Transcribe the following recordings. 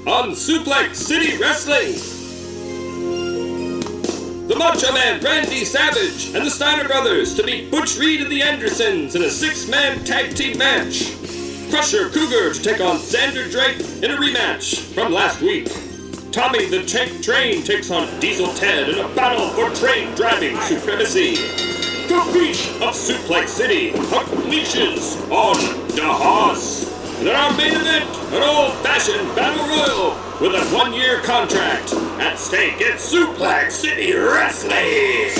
on Suplex City Wrestling. The Macho Man Randy Savage and the Steiner Brothers to meet Butch Reed and the Andersons in a 6-man tag team match. Crusher Cougar to take on Xander Drake in a rematch from last week. Tommy the Tank Train takes on Diesel Ted in a battle for train driving supremacy. The Beast of Suplex City unleashes on the Hoss. And in our main event, an old-fashioned battle royal with a 1-year contract. At stake at Suplex City Wrestling.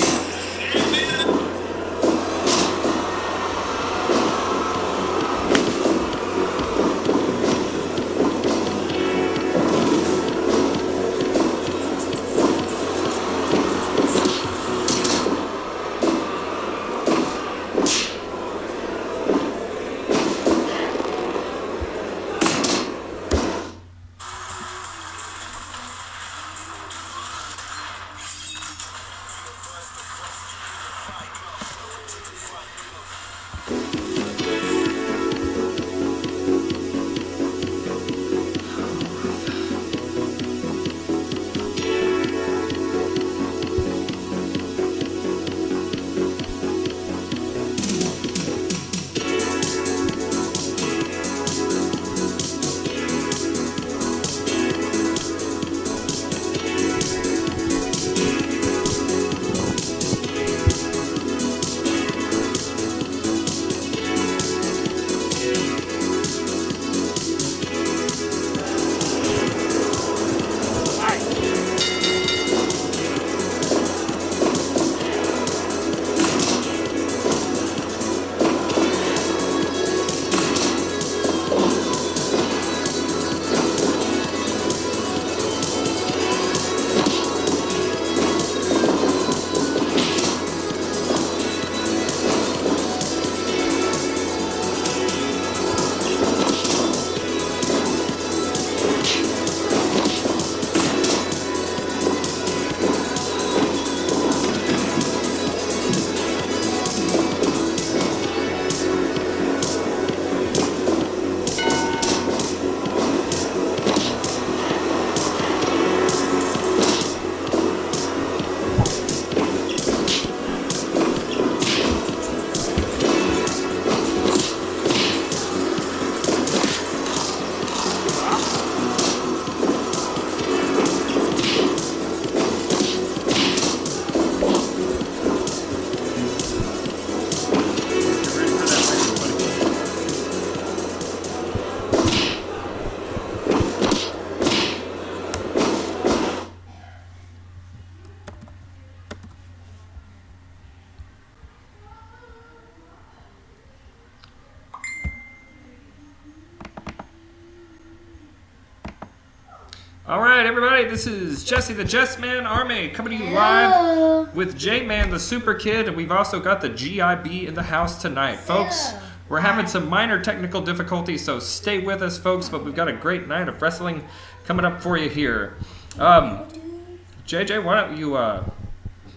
Alright, everybody, this is Jesse the Jess Man Army coming to you live with J-Man the Super Kid, and we've also got the GIB in the house tonight. Folks, we're having some minor technical difficulties, so stay with us, folks, but we've got a great night of wrestling coming up for you here. JJ, why don't you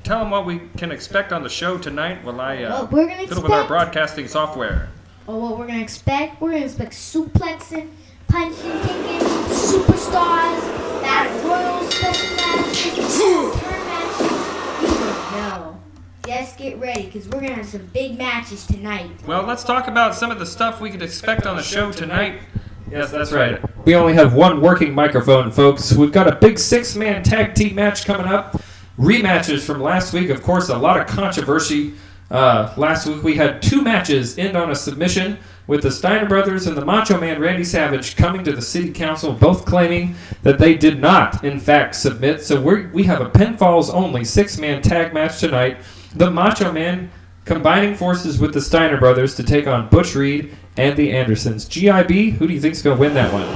tell them what we can expect on the show tonight while I fiddle with our broadcasting software. Well, what we're going to expect? We're going to expect suplexing, punching, kicking, superstars, battle royals, special matches, turn matches. You don't know. Just get ready, because we're going to have some big matches tonight. Well, let's talk about some of the stuff we could expect on the show tonight. Yes, that's right. We only have one working microphone, folks. We've got a big 6-man tag team match coming up. Rematches from last week. Of course, a lot of controversy. Last week we had 2 matches end on a submission, with the Steiner Brothers and the Macho Man Randy Savage coming to the City Council, both claiming that they did not, in fact, submit. So we have a pinfalls-only 6-man tag match tonight. The Macho Man combining forces with the Steiner Brothers to take on Butch Reed and the Andersons. GIB, who do you think's going to win that one?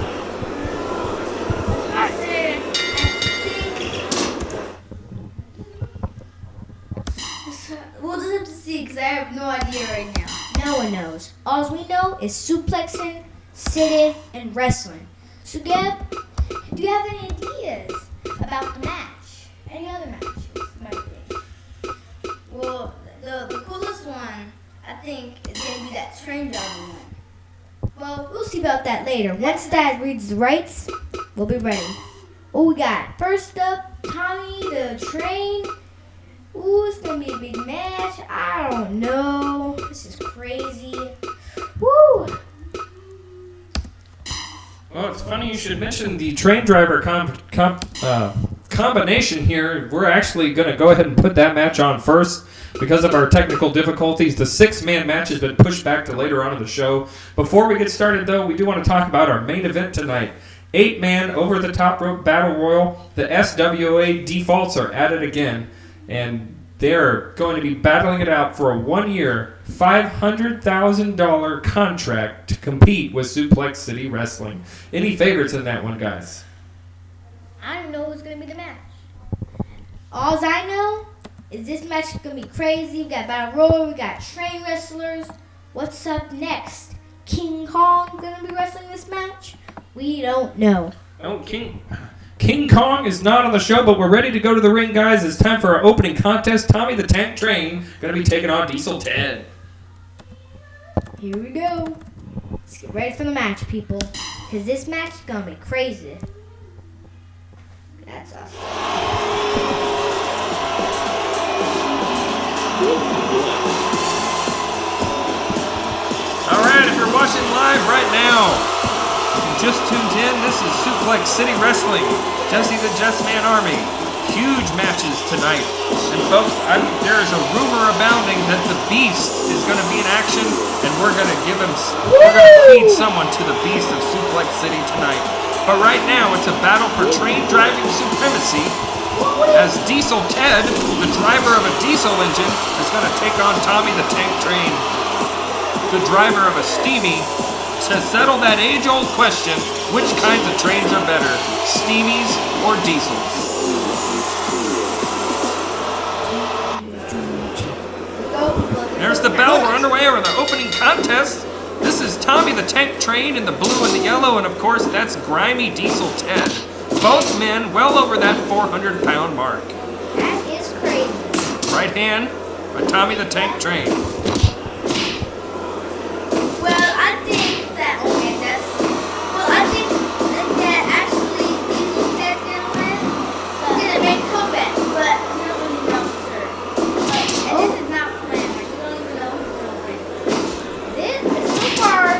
We'll just have to see, because I have no idea right now. No one knows. All we know is suplexing, sitting, and wrestling. So, Gab, do you have any ideas about the match? Any other matches might be? Well, the coolest one, I think, is going to be that train driving one. Well, we'll see about that later. Once Dad reads the rights, We'll be ready. What we got? First up, Tommy the Train. Ooh, it's gonna be a big match. I don't know. This is crazy. Woo! Well, it's funny you should mention the train driver combination here. We're actually going to go ahead and put that match on first because of our technical difficulties. The 6-man match has been pushed back to later on in the show. Before we get started, though, we do want to talk about our main event tonight. 8-man over-the-top rope battle royal. The SWA defaults are at it again, and they're going to be battling it out for a 1-year, $500,000 contract to compete with Suplex City Wrestling. Any favorites in that one, guys? I don't know who's going to be the match. All I know is this match is going to be crazy. We got battle royal, we got train wrestlers. What's up next? King Kong going to be wrestling this match? We don't know. Oh, King Kong is not on the show, but we're ready to go to the ring, guys. It's time for our opening contest. Tommy the Tank Train going to be taking on Diesel Ted. Here we go. Let's get ready for the match, people. Because this match is going to be crazy. That's awesome. All right, if you're watching live right now, just tuned in, this is Suplex City Wrestling, Jesse the Just Man Army. Huge matches tonight. And folks, there is a rumor abounding that the Beast is going to be in action, and we're going to feed someone to the Beast of Suplex City tonight. But right now, it's a battle for train driving supremacy, as Diesel Ted, the driver of a diesel engine, is going to take on Tommy the Tank Train, the driver of a steamy, to settle that age-old question, which kinds of trains are better, steamies or diesels? There's the bell. We're underway with the opening contest. This is Tommy the Tank Train in the blue and the yellow, and of course that's grimy Diesel Ted. Both men well over that 400-pound mark. That is crazy. Right hand by Tommy the Tank Train. Well, I think that actually Diesel Ted's gonna win. He's gonna make a comeback, but we don't really know for sure. And this is not planned. We don't even know who's gonna win. This is so far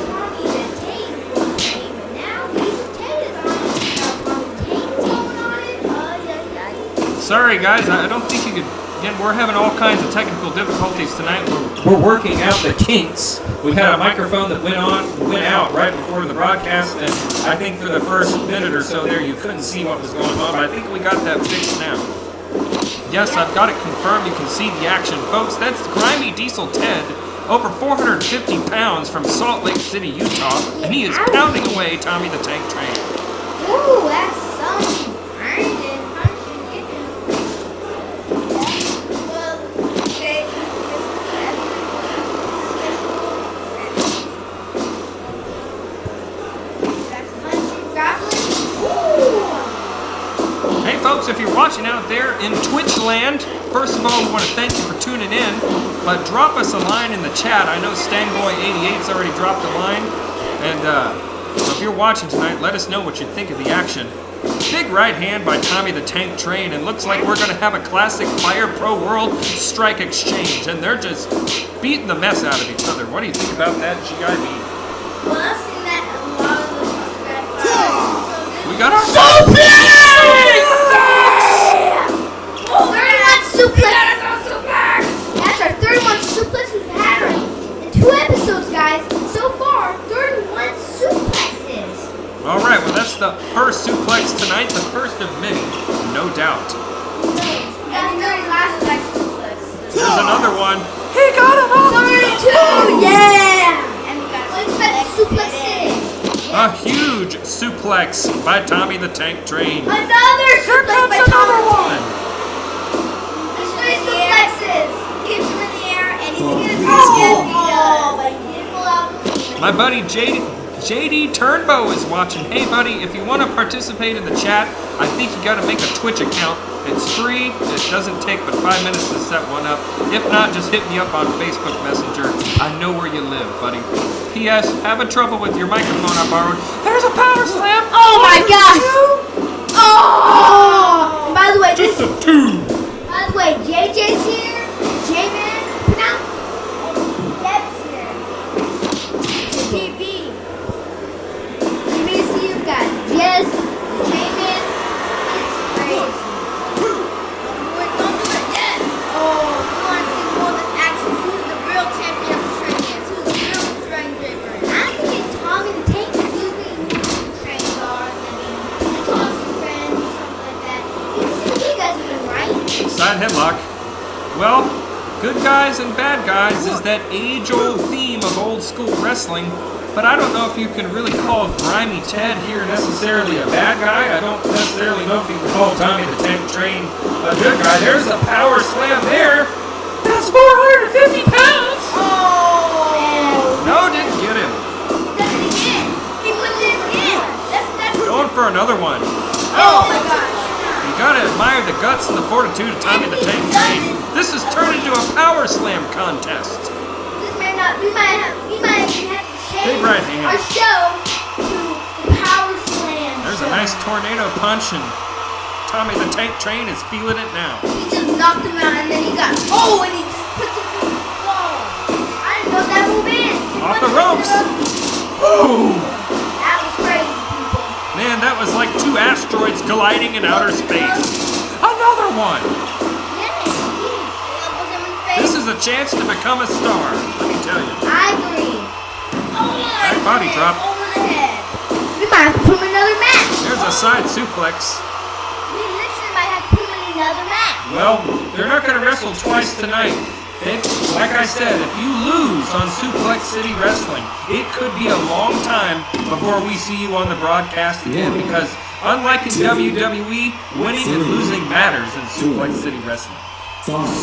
Tommy the Tank was winning, but now Diesel Ted is on it. Now Tommy the Tank's going on it. Sorry guys, I don't think you could. Again, we're having all kinds of technical difficulties tonight. We're working out the kinks. We've had a microphone that went out right before the broadcast, and I think for the first minute or so there, you couldn't see what was going on, but I think we got that fixed now. Yes, I've got it confirmed. You can see the action. Folks, that's grimy Diesel Ted, over 450 pounds from Salt Lake City, Utah, and he is pounding away Tommy the Tank Train. Ooh, that's some grinding. Folks, if you're watching out there in Twitch land, first of all, we want to thank you for tuning in, but drop us a line in the chat. I know Stangboy88's already dropped a line, and so if you're watching tonight, let us know what you think of the action. Big right hand by Tommy the Tank Train, and looks like we're going to have a classic Fire Pro World strike exchange, and they're just beating the mess out of each other. What do you think about that, GIB? Well, I've seen that a lot of the We got our suplex! That's our 31 suplex we've had in 2 episodes, guys. So far, 31 suplexes. All right, well, that's the first suplex tonight, the first of many, no doubt. There's another one. He got him up! 32, yeah! And we got suplex City. A huge suplex by Tommy the Tank Train. Another suplex by Tommy one. There's 3 suplexes. Keeps him in the air, and he's gonna do but he didn't pull out. My buddy JD Turnbow is watching. Hey, buddy, if you want to participate in the chat, I think you got to make a Twitch account. It's free. It doesn't take but 5 minutes to set one up. If not, just hit me up on Facebook Messenger. I know where you live, buddy. P.S. Having trouble with your microphone I borrowed. There's a power slam. Oh my gosh! Oh! And by the way, Just a two. by the way, JJ's here. J-Man. Now, Deb's here. GB. You may see you guys. Yes, J-Man is crazy. Don't do it yet. Oh, we want to see more of this action. Who's the real champion of train dance? Who's the real train draper? I think Tommy the Tank is doing train guard. I mean, toss friends or something like that. You guys have been right. Side headlock. Well, good guys and bad guys is that age-old theme of old school wrestling. But I don't know if you can really call Grimy Ted here necessarily a bad guy. I don't necessarily know if you can call Tommy the Tank Train a good guy. There's a power slam there. That's 450 pounds. Oh! No, didn't get him. That's it again. He puts it in. That's Going for another one. Oh my gosh. You gotta admire the guts and the fortitude of Tommy the Tank Train. This has turned into a power slam contest. This may not. We might have to change Big right hand. our show to the Power Slam. There's a show. nice tornado punch, and Tommy the Tank Train is feeling it now. He just knocked him out and then he got and he just puts it through the wall. I didn't know that move in. Off the ropes. Boom! That was crazy, people. Man, that was like two asteroids colliding in outer space. Another one! Yes, Elbows him in the face. This is a chance to become a star, let me tell you. I agree. Back body drop. Over the head. We might have to put him in another match. There's a side suplex. We literally might have to put him in another match. Well, they're not going to wrestle twice tonight. Like I said, if you lose on Suplex City Wrestling, it could be a long time before we see you on the broadcast again, because unlike in WWE, winning and losing matters in Suplex City Wrestling.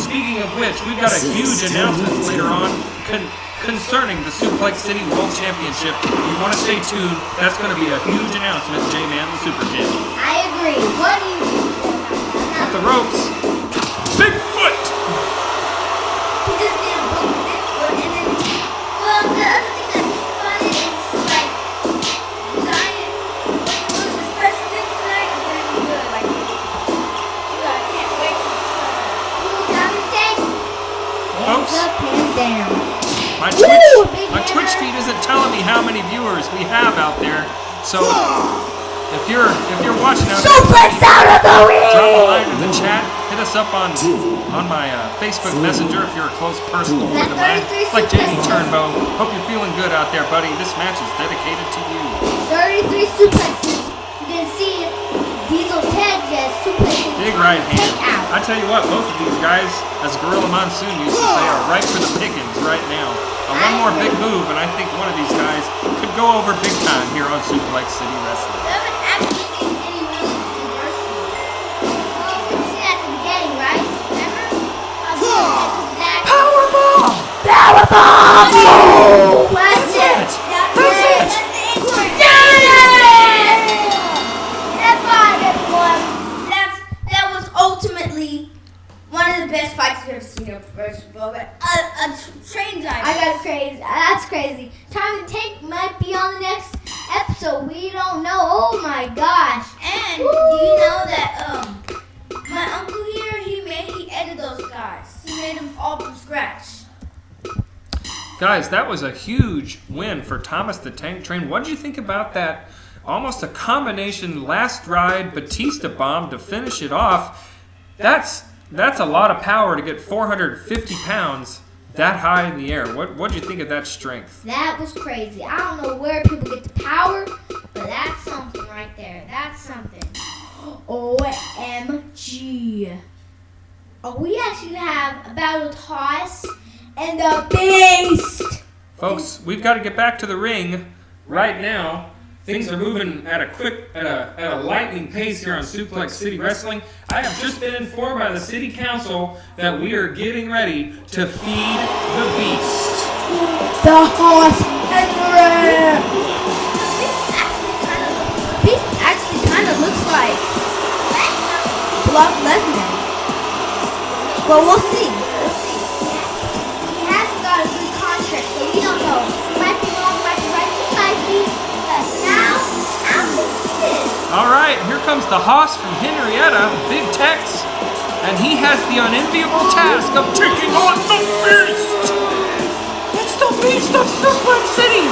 Speaking of which, we've got a huge announcement later on concerning the Suplex City World Championship. You want to stay tuned. That's going to be a huge announcement, J-Man, the Super Kid. I agree. What do you think? Off the ropes. Bigfoot! He just did a book Bigfoot and then, well, the other thing that's funny is like, Giant, when he was his special thing tonight, is gonna be good. Like, I can't wait to Folks, Up and down. my Woo, big Twitch feed isn't telling me how many viewers we have out there. So if you're watching out there, Suplex out of the ring! drop a line in the chat. Hit us up on my Facebook Messenger if you're a close personal friend of mine. Like JD Turnbow. Hope you're feeling good out there, buddy. This match is dedicated to you. 33 suplexes. You can see Diesel Ted just suplexing. Big right hand. Take out. I tell you what, both of these guys, as Gorilla Monsoon used to say, are ripe for the pickings right now. One more big move, and I think one of these guys could go over big time here on Suplex City Wrestling. I haven't actually seen any really reversal. You see at the beginning, right? Remember? Powerbomb! Powerbomb! Oh, that's it. That's it. That was ultimately one of the best fights we've ever seen in professional wrestling. A train diver. That's crazy. That's crazy. Tommy the Tank might be on the next episode. We don't know. Oh my gosh. And do you know that my uncle here he edited those guys. He made them all from scratch. Guys, that was a huge win for Thomas the Tank Train. What did you think about that? Almost a combination last ride Batista bomb to finish it off. That's a lot of power to get 450 pounds that high in the air. What did you think of that strength? That was crazy. I don't know where people get the power, but that's something right there. That's something. OMG. Oh, we actually have a battle toss and the beast. Folks, we've got to get back to the ring right now. Things are moving at a lightning pace here on Suplex City Wrestling. I have just been informed by the City Council that we are getting ready to feed the beast. The horse and ram. This actually kind of looks like Brock Lesnar. But we'll see. He hasn't got a good contract, so we don't know. He might be wrong, might be right, he might be. But now he is. All right, here comes the hoss from Henrietta, Big Tex, and he has the unenviable task of taking on the Beast. It's the Beast of Suplex City.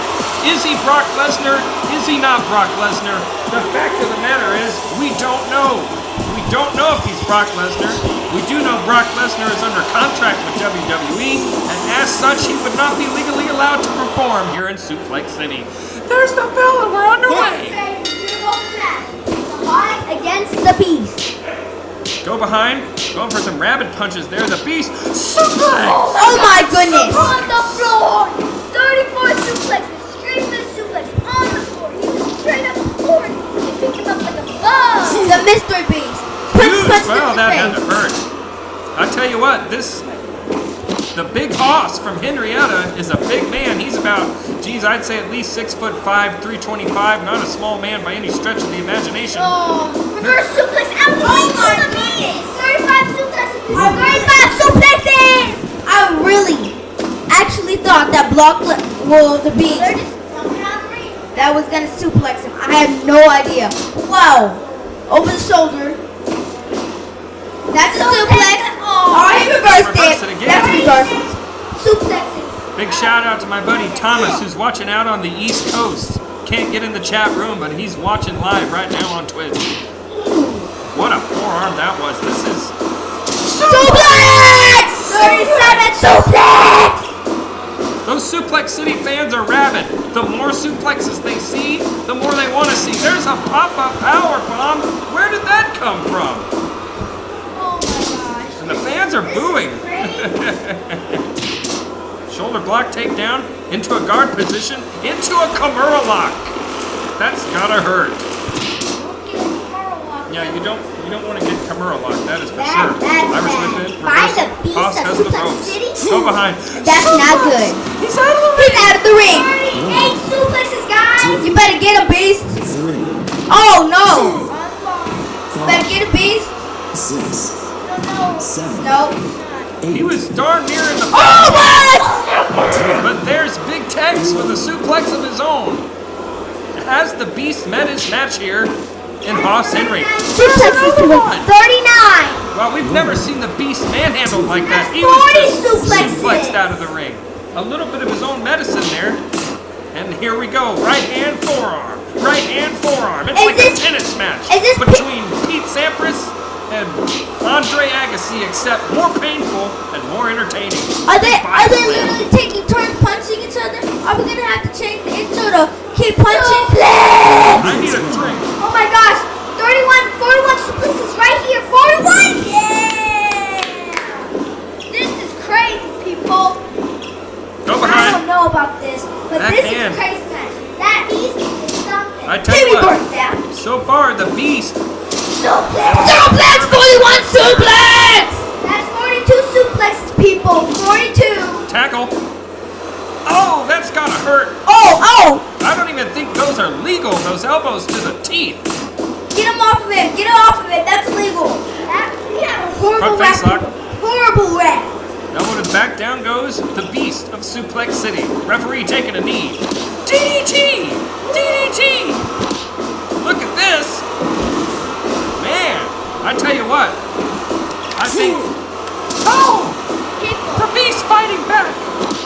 Is he Brock Lesnar? Is he not Brock Lesnar? The fact of the matter is, we don't know. We don't know if he's Brock Lesnar. We do know Brock Lesnar is under contract with WWE, and as such, he would not be legally allowed to perform here in Suplex City. There's the bell, and we're underway. The Hoss against the Beast. Go behind, going for some rabbit punches there. The Beast suplex. Oh my goodness! On the floor. 34 suplexes, straight for the suplex on the floor. He was straight up the floor. He picked him up like a bug. The Mystery Beast. Punch Well, in the that had to face. hurt. I tell you what, the big hoss from Henrietta is a big man. He's about, I'd say at least 6'5", 325. Not a small man by any stretch of the imagination. Oh, reverse suplex out the Beast. 35 suplexes. 35 suplexes! I really actually thought that the Beast, They're just jumping out the ring. that was gonna suplex him. I had no idea. Wow. Over the shoulder. That's a suplex. Oh, he reversed Reversed it it. again. That's reversed. Suplexes. Big shout out to my buddy Thomas, who's watching out on the East Coast. Can't get in the chat room, but he's watching live right now on Twitch. What a forearm that was. This is Suplex! 37 suplex! Those Suplex City fans are rabid. The more suplexes they see, the more they want to see. There's a pop-up power bomb. Where did that come from? Oh my gosh. And the fans are booing. Shoulder block takedown into a guard position, into a Kimura lock. That's gotta hurt. Yeah, you don't want to get Kimura lock. That is for sure. That's Irish bad. whip in, By reversal. the Beast Hoss of has the Suplex ropes. City? Go behind. That's not good. He's out of the He's ring. out of the ring. 38 suplexes, guys. You better get a Beast. 3, Oh no. five, Better get a Beast. 6, No. 7, No. 8, He was darn near in the Oh what? But there's Big Tex with a suplex of his own. Has the Beast met his match here in Hoss Henry? Suplexes to Another one. 39. Well, we've never seen the Beast manhandled like that. He 40 was just suplexes. suplexed out of the ring. A little bit of his own medicine there. And here we go. Right hand forearm. Right hand forearm. It's Is like this- a tennis match is this between Pete Sampras and Andre Agassi, except more painful and more entertaining. Are they Violent. literally taking turns punching each other? Are we gonna have to change the intro to keep punching? Please. I need a drink. Oh my gosh. 41 suplexes right here. 41. Yeah. This is crazy, people. Go I behind. don't know about this, but Back this hand. is crazy match. That Beast is something. I tell Give you me what. birth down. So far, the Beast. Suplex. Suplex 41 suplex. That's 42 suplexes, people. 42. Tackle. Oh, that's gotta hurt. Oh. I don't even think those are legal. Those elbows to the teeth. Get him off of him. Get him off of it. That's illegal. We have a horrible Front face ref. lock. Horrible ref. Elbowed back down goes the Beast of Suplex City. Referee taking a knee. DDT! DDT! Look at this. Man, I tell you what. I think. Oh! People, The Beast fighting back!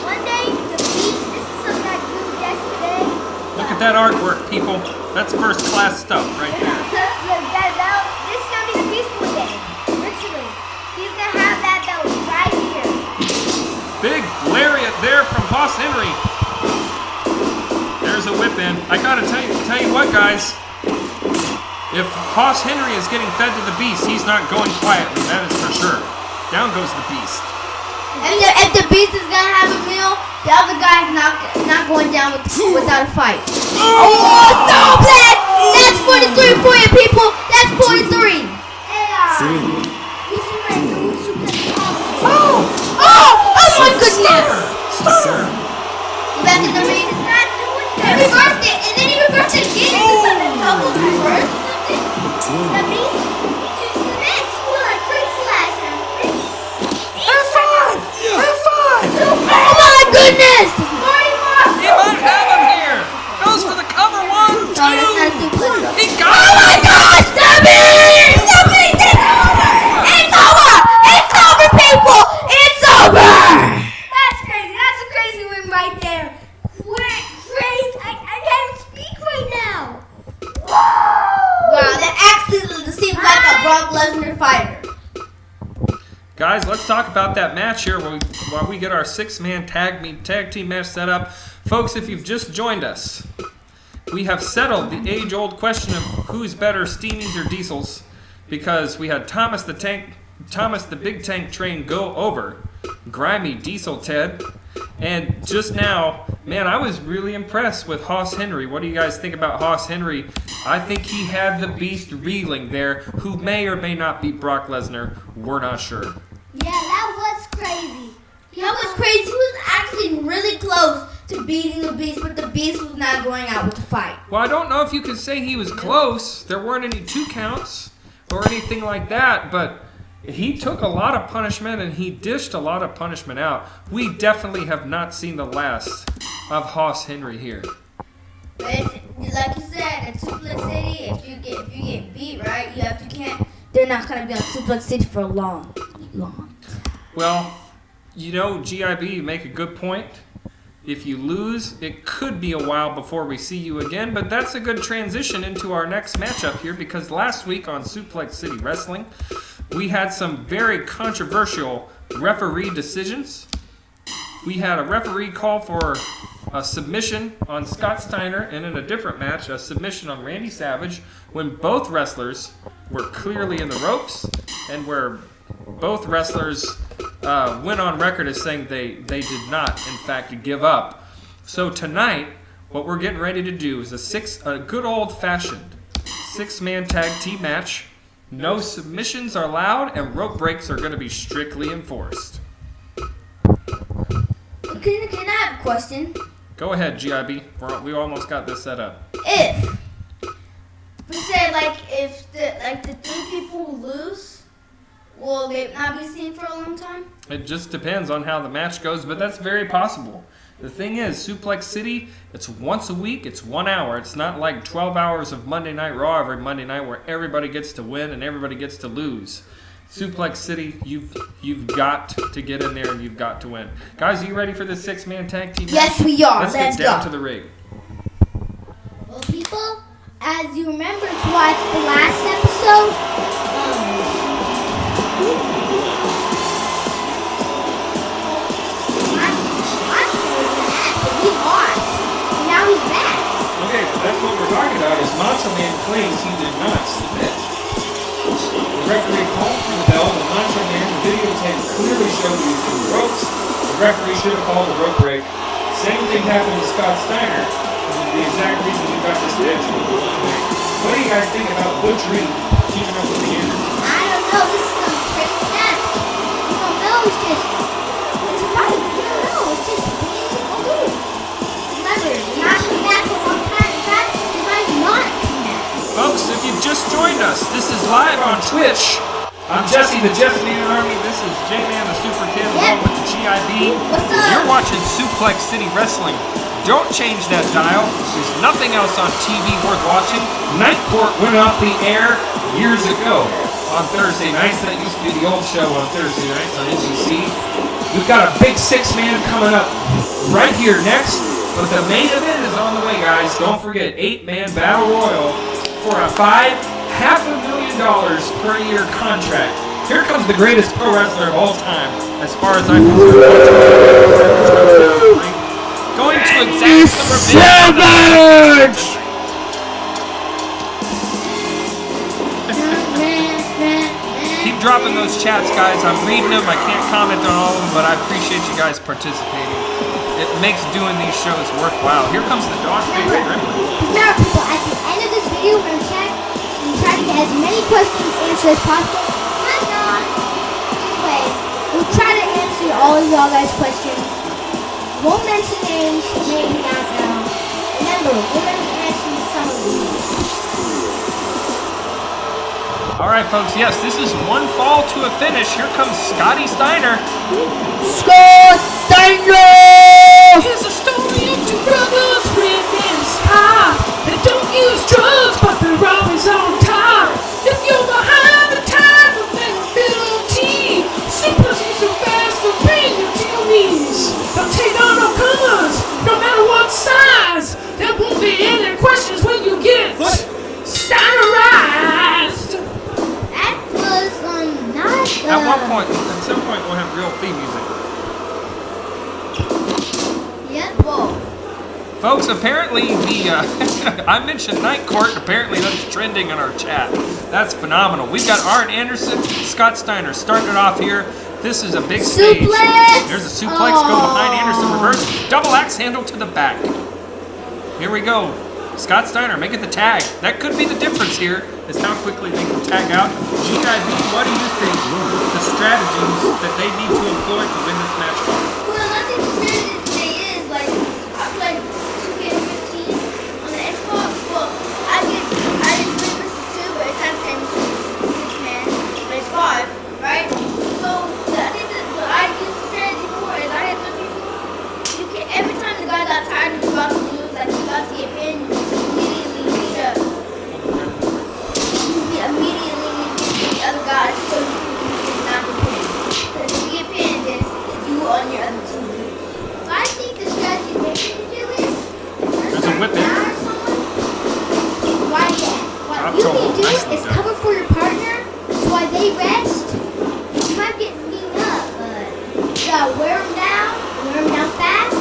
one day, the Beast, this is something I grew yesterday. Look at that artwork, people. That's first class stuff right there. This is going to be the Beast one day. Literally. He's going to have that belt right here. Big lariat there from Hoss Henry. There's a whip in. I gotta tell you what, guys. If Hoss Henry is getting fed to the Beast, he's not going quietly. That is for sure. Down goes the Beast. And if the Beast is gonna have a meal, the other guy's not going down without a fight. Oh, suplex! That's 43 for you, people. That's 43. Hey, 3, this is my new suplex combo. Oh my goodness! Stunner! Back in the ring. It's not doing He that. reversed it, and then he reversed it again. Is this like a double reverse? The Beast, he's using this. Brock Lesnar fighter. Guys, let's talk about that match here while we get our six-man tag team match set up. Folks, if you've just joined us, we have settled the age-old question of who's better, Steamies or Diesels, because we had Thomas the Big Tank Train go over grimy Diesel Ted. And just now, man, I was really impressed with Hoss Henry. What do you guys think about Hoss Henry? I think he had the beast reeling there, who may or may not beat Brock Lesnar. We're not sure. Yeah, that was crazy. That was crazy. He was actually really close to beating the Beast, but the Beast was not going out with the fight. Well, I don't know if you could say he was close. There weren't any 2 counts or anything like that, but he took a lot of punishment and he dished a lot of punishment out. We definitely have not seen the last of Hoss Henry here. But like you said, at Suplex City, if you get beat, right, they're not gonna be on Suplex City for long. Well, you know, GIB, you make a good point. If you lose, it could be a while before we see you again, but that's a good transition into our next matchup here, because last week on Suplex City Wrestling, we had some very controversial referee decisions. We had a referee call for a submission on Scott Steiner, and in a different match, a submission on Randy Savage, when both wrestlers were clearly in the ropes, and where both wrestlers went on record as saying they did not, in fact, give up. So tonight, what we're getting ready to do is a good old-fashioned 6-man tag team match. No submissions are allowed, and rope breaks are going to be strictly enforced. Can I have a question? Go ahead, GIB. We almost got this set up. If we say if the 3 people who lose, will they not be seen for a long time? It just depends on how the match goes, but that's very possible. The thing is, Suplex City, it's once a week, it's 1 hour. It's not like 12 hours of Monday Night Raw every Monday night where everybody gets to win and everybody gets to lose. Suplex City, you've got to get in there and you've got to win. Guys, are you ready for this 6-man tag team match? Yes, we are. Let's get down to the ring. Well, people, as you remember to watch the last episode, He lost. And now he's back. Okay, that's what we're talking about is Macho Man claims he did not submit. The referee called for the bell, and Macho Man, the videotape clearly showed he was in the ropes. The referee should have called a rope break. Same thing happened to Scott Steiner, which is the exact reason we got this match. What do you guys think about Butch Reed keeping up with the Andersons? I don't know. This is some crazy match. You don't know. It's right. You don't know. It's just being over. Remember, not come back for a long time. In fact, they might not come back. Folks, if you've just joined us, this is live on Twitch. I'm Jesse, the Jesse Man Army. This is J-Man, the Super Kid, along with the GIB. What's up? You're watching Suplex City Wrestling. Don't change that dial. There's nothing else on TV worth watching. Night Court went off the air years ago on Thursday nights. That used to be the old show on Thursday nights on NBC. We've got a big 6-man coming up right here next. But the main event is on the way, guys. Don't forget, 8-man Battle Royal for a $500,000 per year contract. Here comes the greatest pro wrestler of all time, as far as I'm concerned. Going to exact some revenge. Keep dropping those chats, guys. I'm reading them. I can't comment on all of them, but I appreciate you guys participating. It makes doing these shows worthwhile. Here comes the dog favorite gremlin. Remember, people, at the end of this video, we're going to check and try to get as many questions answered as possible. Hi, John. Anyway, we'll try to answer all of y'all guys' questions. Won't mention names, maybe not now. Remember, we're going to answer some of these. All right, folks. Yes, this is one fall to a finish. Here comes Scotty Steiner. Scott Steiner! Here's a story of 2 brothers, Rick and Scott. They don't use drugs, but they're always on top. If you're behind the time, you'll never feel a T. Suplex is so fast for bring you to your knees. They'll take on all comers, no matter what size. There won't be any questions when you get Steinerized. That's point we'll have real theme music. Yep. Whoa. Folks, apparently I mentioned Night Court. Apparently that's trending in our chat. That's phenomenal. We've got Arn Anderson, Scott Steiner starting it off here. This is a big stage. Suplex! There's a suplex. Go behind Anderson, reverse. Double axe handle to the back. Here we go. Scott Steiner making the tag. That could be the difference here, is how quickly they can tag out. GIB, what do you think the strategies that they need to employ to win this match are? Well, I think the strategy today is like I play 2K15 on the Xbox. Well, I did 3 versus 2, but it's not the same as 6 man, but it's 5, right? So I think that what I use the strategy for is I have 3 people. You can every time the guy got tired and about to lose, like he's about to get pinned, you immediately need to the other guy so you can not get pinned. Because if you get pinned, then it's you on your other team. So I think the strategy they need to do is There's a whip in. what you need to do is cover for your partner so while they rest, you might get beat up, but you gotta wear them down fast,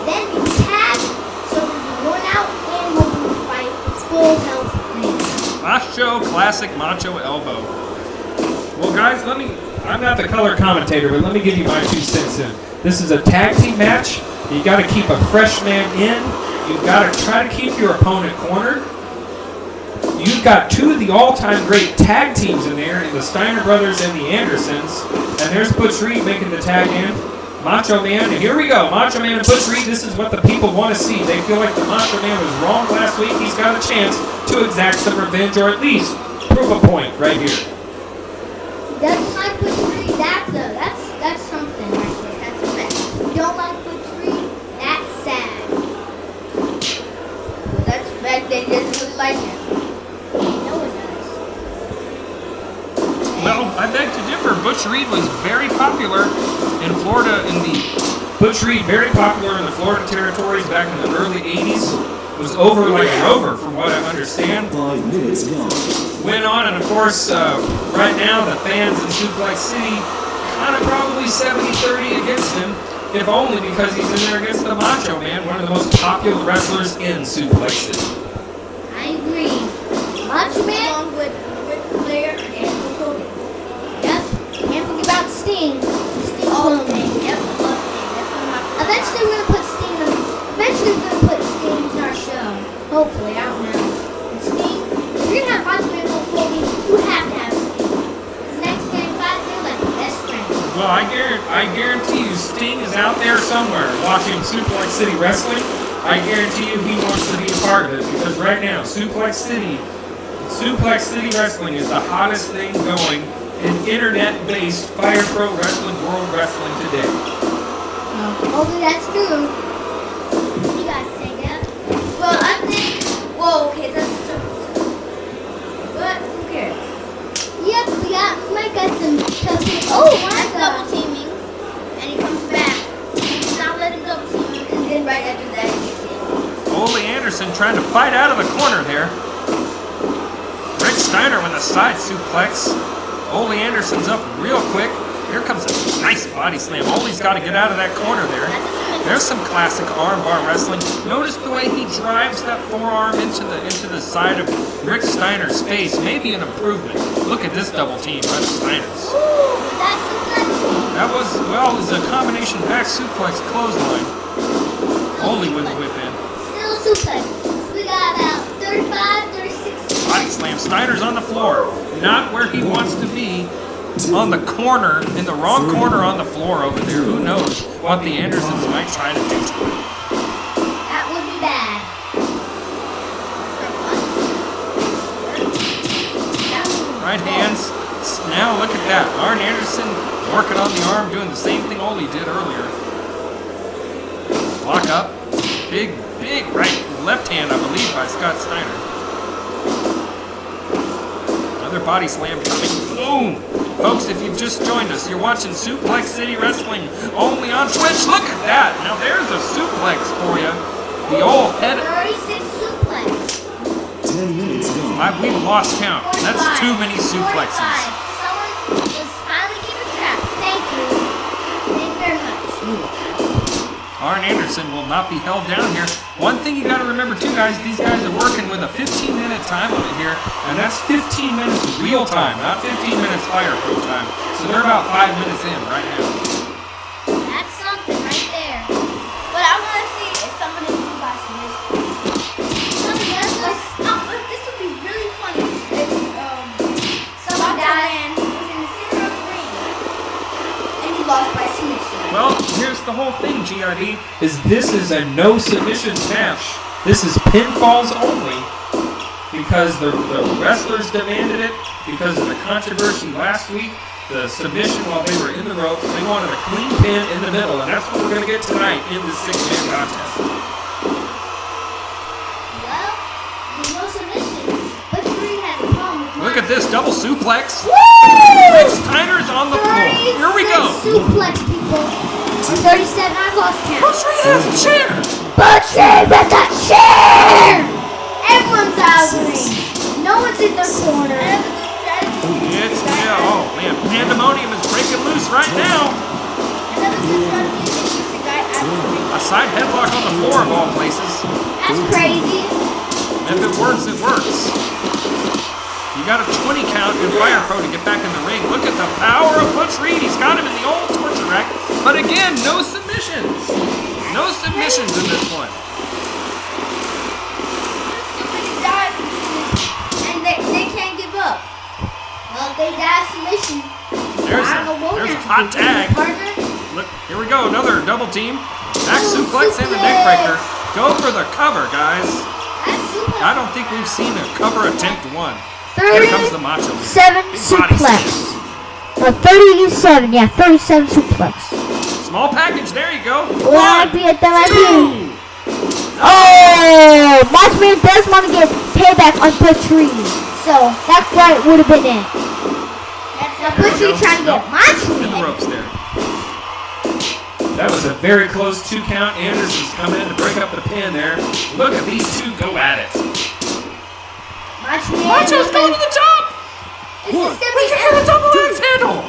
then you tag so when you're worn out and when you fight, it's full health. Macho classic macho elbow. Well, guys, I'm not the color commentator, but let me give you my 2 cents in. This is a tag team match. You got to keep a fresh man in. You've got to try to keep your opponent cornered. You've got 2 of the all-time great tag teams in there, in the Steiner brothers and the Andersons. And there's Butch Reed making the tag in. Macho Man, and here we go. Macho Man and Butch Reed, this is what the people want to see. They feel like the Macho Man was wrong last week. He's got a chance to exact some revenge, or at least prove a point right here. Doesn't like Butch Reed, that's something right there. That's a fact. You don't like Butch Reed, that's sad. But that's the fact that he doesn't really like him. No one does. Well, I beg to differ. Butch Reed was very popular in Florida Butch Reed, very popular in the Florida territories back in the early 80s. Was over like a rover, from what I understand. 5 minutes gone. Went on, and of course, right now the fans in Suplex City kind of probably 70-30 against him, if only because he's in there against the Macho Man, one of the most popular wrestlers in Suplex City. I agree. Macho Man. Along with Flair and Hulk Hogan. Yep. Can't forget about Sting. Sting's Oh, one of them. Sting. Yep, I love Sting. That's one of my Eventually we're gonna put Sting on. Eventually we're gonna put Sting in our show. Hopefully, I don't know. And Sting, if you're gonna have Macho Man Hulk Hogan, you have to have Sting. Because next man got there like best friend. Well, I guarantee you Sting is out there somewhere watching Suplex City Wrestling. I guarantee you he wants to be a part of it, because right now, Suplex City Wrestling is the hottest thing going in internet-based Fire Pro Wrestling World Wrestling today. Hopefully that's true. You guys say that? Well, I think. Whoa, okay, that's true. But who cares? Yep, we might got some tough hits. Oh my That's double god. teaming, and he comes back. Do not let him double team him, and then right after that, he gets in. Ole Anderson trying to fight out of the corner there. Rick Steiner with a side suplex. Ole Anderson's up real quick. Here comes a nice body slam. Ole's got to get out of that corner there. There's some classic armbar wrestling. Notice the way he drives that forearm into the side of Rick Steiner's face. Maybe an improvement. Look at this double team by the Steiners. Ooh, that's suplex. That was, well, it was a combination back suplex clothesline. Ole with the whip in. Still suplex. We got about 35, 36. Body slam. Steiner's on the floor. Not where he wants to be. On the corner, in the wrong corner on the floor over there. Who knows what the Andersons might try to do to him. That would be bad. Right hands. Now look at that. Arn Anderson working on the arm, doing the same thing Ole did earlier. Lock up. Big left hand, I believe, by Scott Steiner. Another body slam coming. Boom! Folks, if you've just joined us, you're watching Suplex City Wrestling only on Twitch. Look at that! Now there's a suplex for you. The old head. 36 suplex. 10 minutes gone. We've lost count. That's too many suplexes. 45. Someone is finally keeping track. Arn Anderson will not be held down here. One thing you got to remember too, guys, these guys are working with a 15-minute time limit here, and that's 15 minutes real time, not 15 minutes fire pro time. So they're about 5 minutes in right now. That's something right there. But I want to see if somebody can buy some this. This would be really funny if some man was in the center of the ring and he lost by submission. Well, here's the whole thing, GID, is this is a no submissions match. This is pinfalls only because the wrestlers demanded it because of the controversy last week. The submission while they were in the ropes, they wanted a clean pin in the middle, and that's what we're going to get tonight in this 6-man contest. Well, there's no submission. But Three has a problem with Look at this double suplex. Woo! Rick Steiner's on the floor. Here we go. Suplex, people. On 37, I lost count. Butch Reed has a chair. Butcher with the chair! Everyone's out of the ring. No one's in their corner. Oh man, pandemonium is breaking loose right now. A side headlock on the floor of all places. That's crazy. If it works, it works. You got a 20 count in Fire Pro to get back in the ring. Look at the power of Butch Reed. He's got him in the old torture rack. But again, no submissions. No submissions in this one. And they can't give up. Well, if they die submission. There's a hot tag. Look, here we go. Another double team. Back suplex and the neck breaker. Go for the cover, guys. I don't think we've seen a cover attempt one. Here comes the Macho Man. 7 suplex. Or 37, yeah, 37 suplex. Small package, there you go. Well, 1, 2. Oh, Macho Man does want to get payback on Butch Reed. So, that's why it would have been in. Now, Butch Reed trying to get Macho In the Man. ropes there. That was a very close 2 count. Anderson's coming in to break up the pin there. Look at these two go at it. Macho's going to the top. Look at the double axe handle.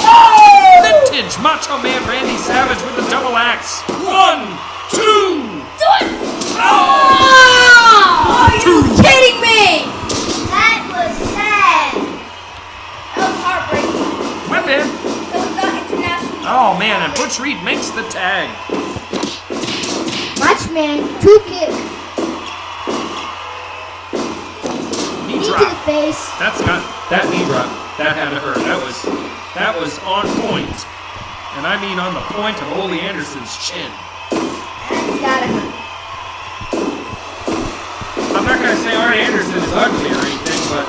Oh! Vintage Macho Man Randy Savage with the double axe. 1, 2. Do it! Oh! Are you kidding me? That was sad. That was heartbreaking. Whip in. That was not international. Oh man, and Butch Reed makes the tag. Macho Man, 2 kick. Knee Knee to drop. the face. That knee drop. That had to hurt. That was on point. And I mean on the point of Ole Anderson's chin. That's gotta hurt. I'm not gonna say Arn Anderson is ugly or anything, but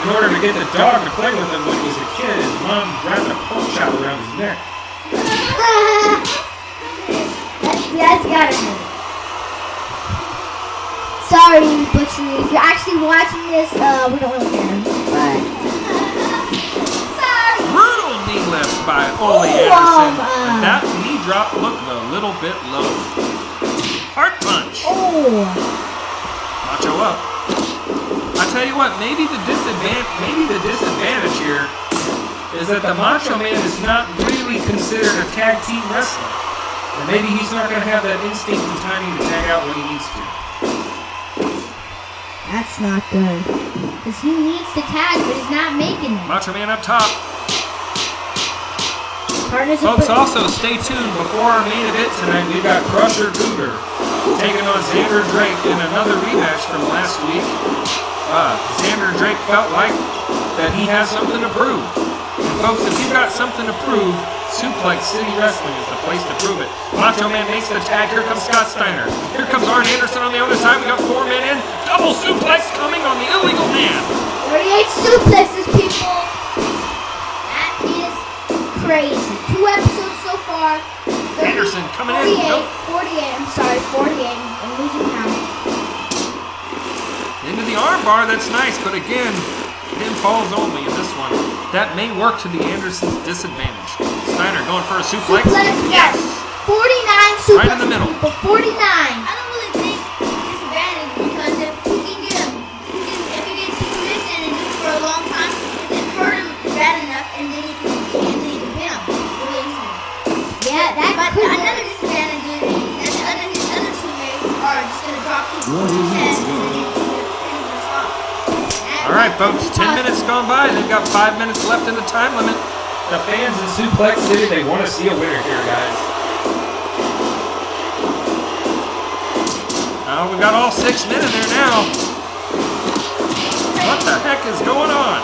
in order to get the dog to play with him when he was a kid, his mom wrapped a pork chop around his neck. That's gotta hurt. Sorry, Butch Reed. If you're actually watching this, we don't really care. But sorry. Brutal knee lift by Ole Anderson. And that knee drop looked a little bit low. Heart punch. Oh. Macho up. I tell you what, maybe the disadvantage here is that the Macho Man is not really considered a tag team wrestler. And maybe he's not going to have that instinct and timing to tag out when he needs to. That's not good. Because he needs to tag, but he's not making it. Macho Man up top. Partners Folks, also stay tuned. Before our main event tonight, we've got Crusher Cougar taking on Xander Drake in another rematch from last week. Xander Drake felt like that he has something to prove. And folks, if you've got something to prove, Suplex City Wrestling is the place to prove it. Macho Man makes the tag. Here comes Scott Steiner. Here comes Arn Anderson on the other side. We got 4 men in. Double suplex coming on the illegal man. 48 suplexes, people. That is crazy. 2 episodes so far. Anderson coming in. 48. Nope. 48. I'm sorry, 48. I'm losing count. Into the armbar. That's nice, but again, pinfalls only in this one. That may work to the Andersons' disadvantage. Steiner going for a suplex. Yes. 49 suplexes. Right in the middle. People. 49. I don't really think disadvantage because if he can get him, if he gets his position and do it for a long time, it can hurt him bad enough, and then he can pin him really easily. Yeah, that But could another work. disadvantage is right, folks. 10 minutes gone by. They've got 5 minutes left in the time limit. The fans in Suplex City, they want to see a winner here, guys. Oh, we've got all 6 men in there now. What the heck is going on?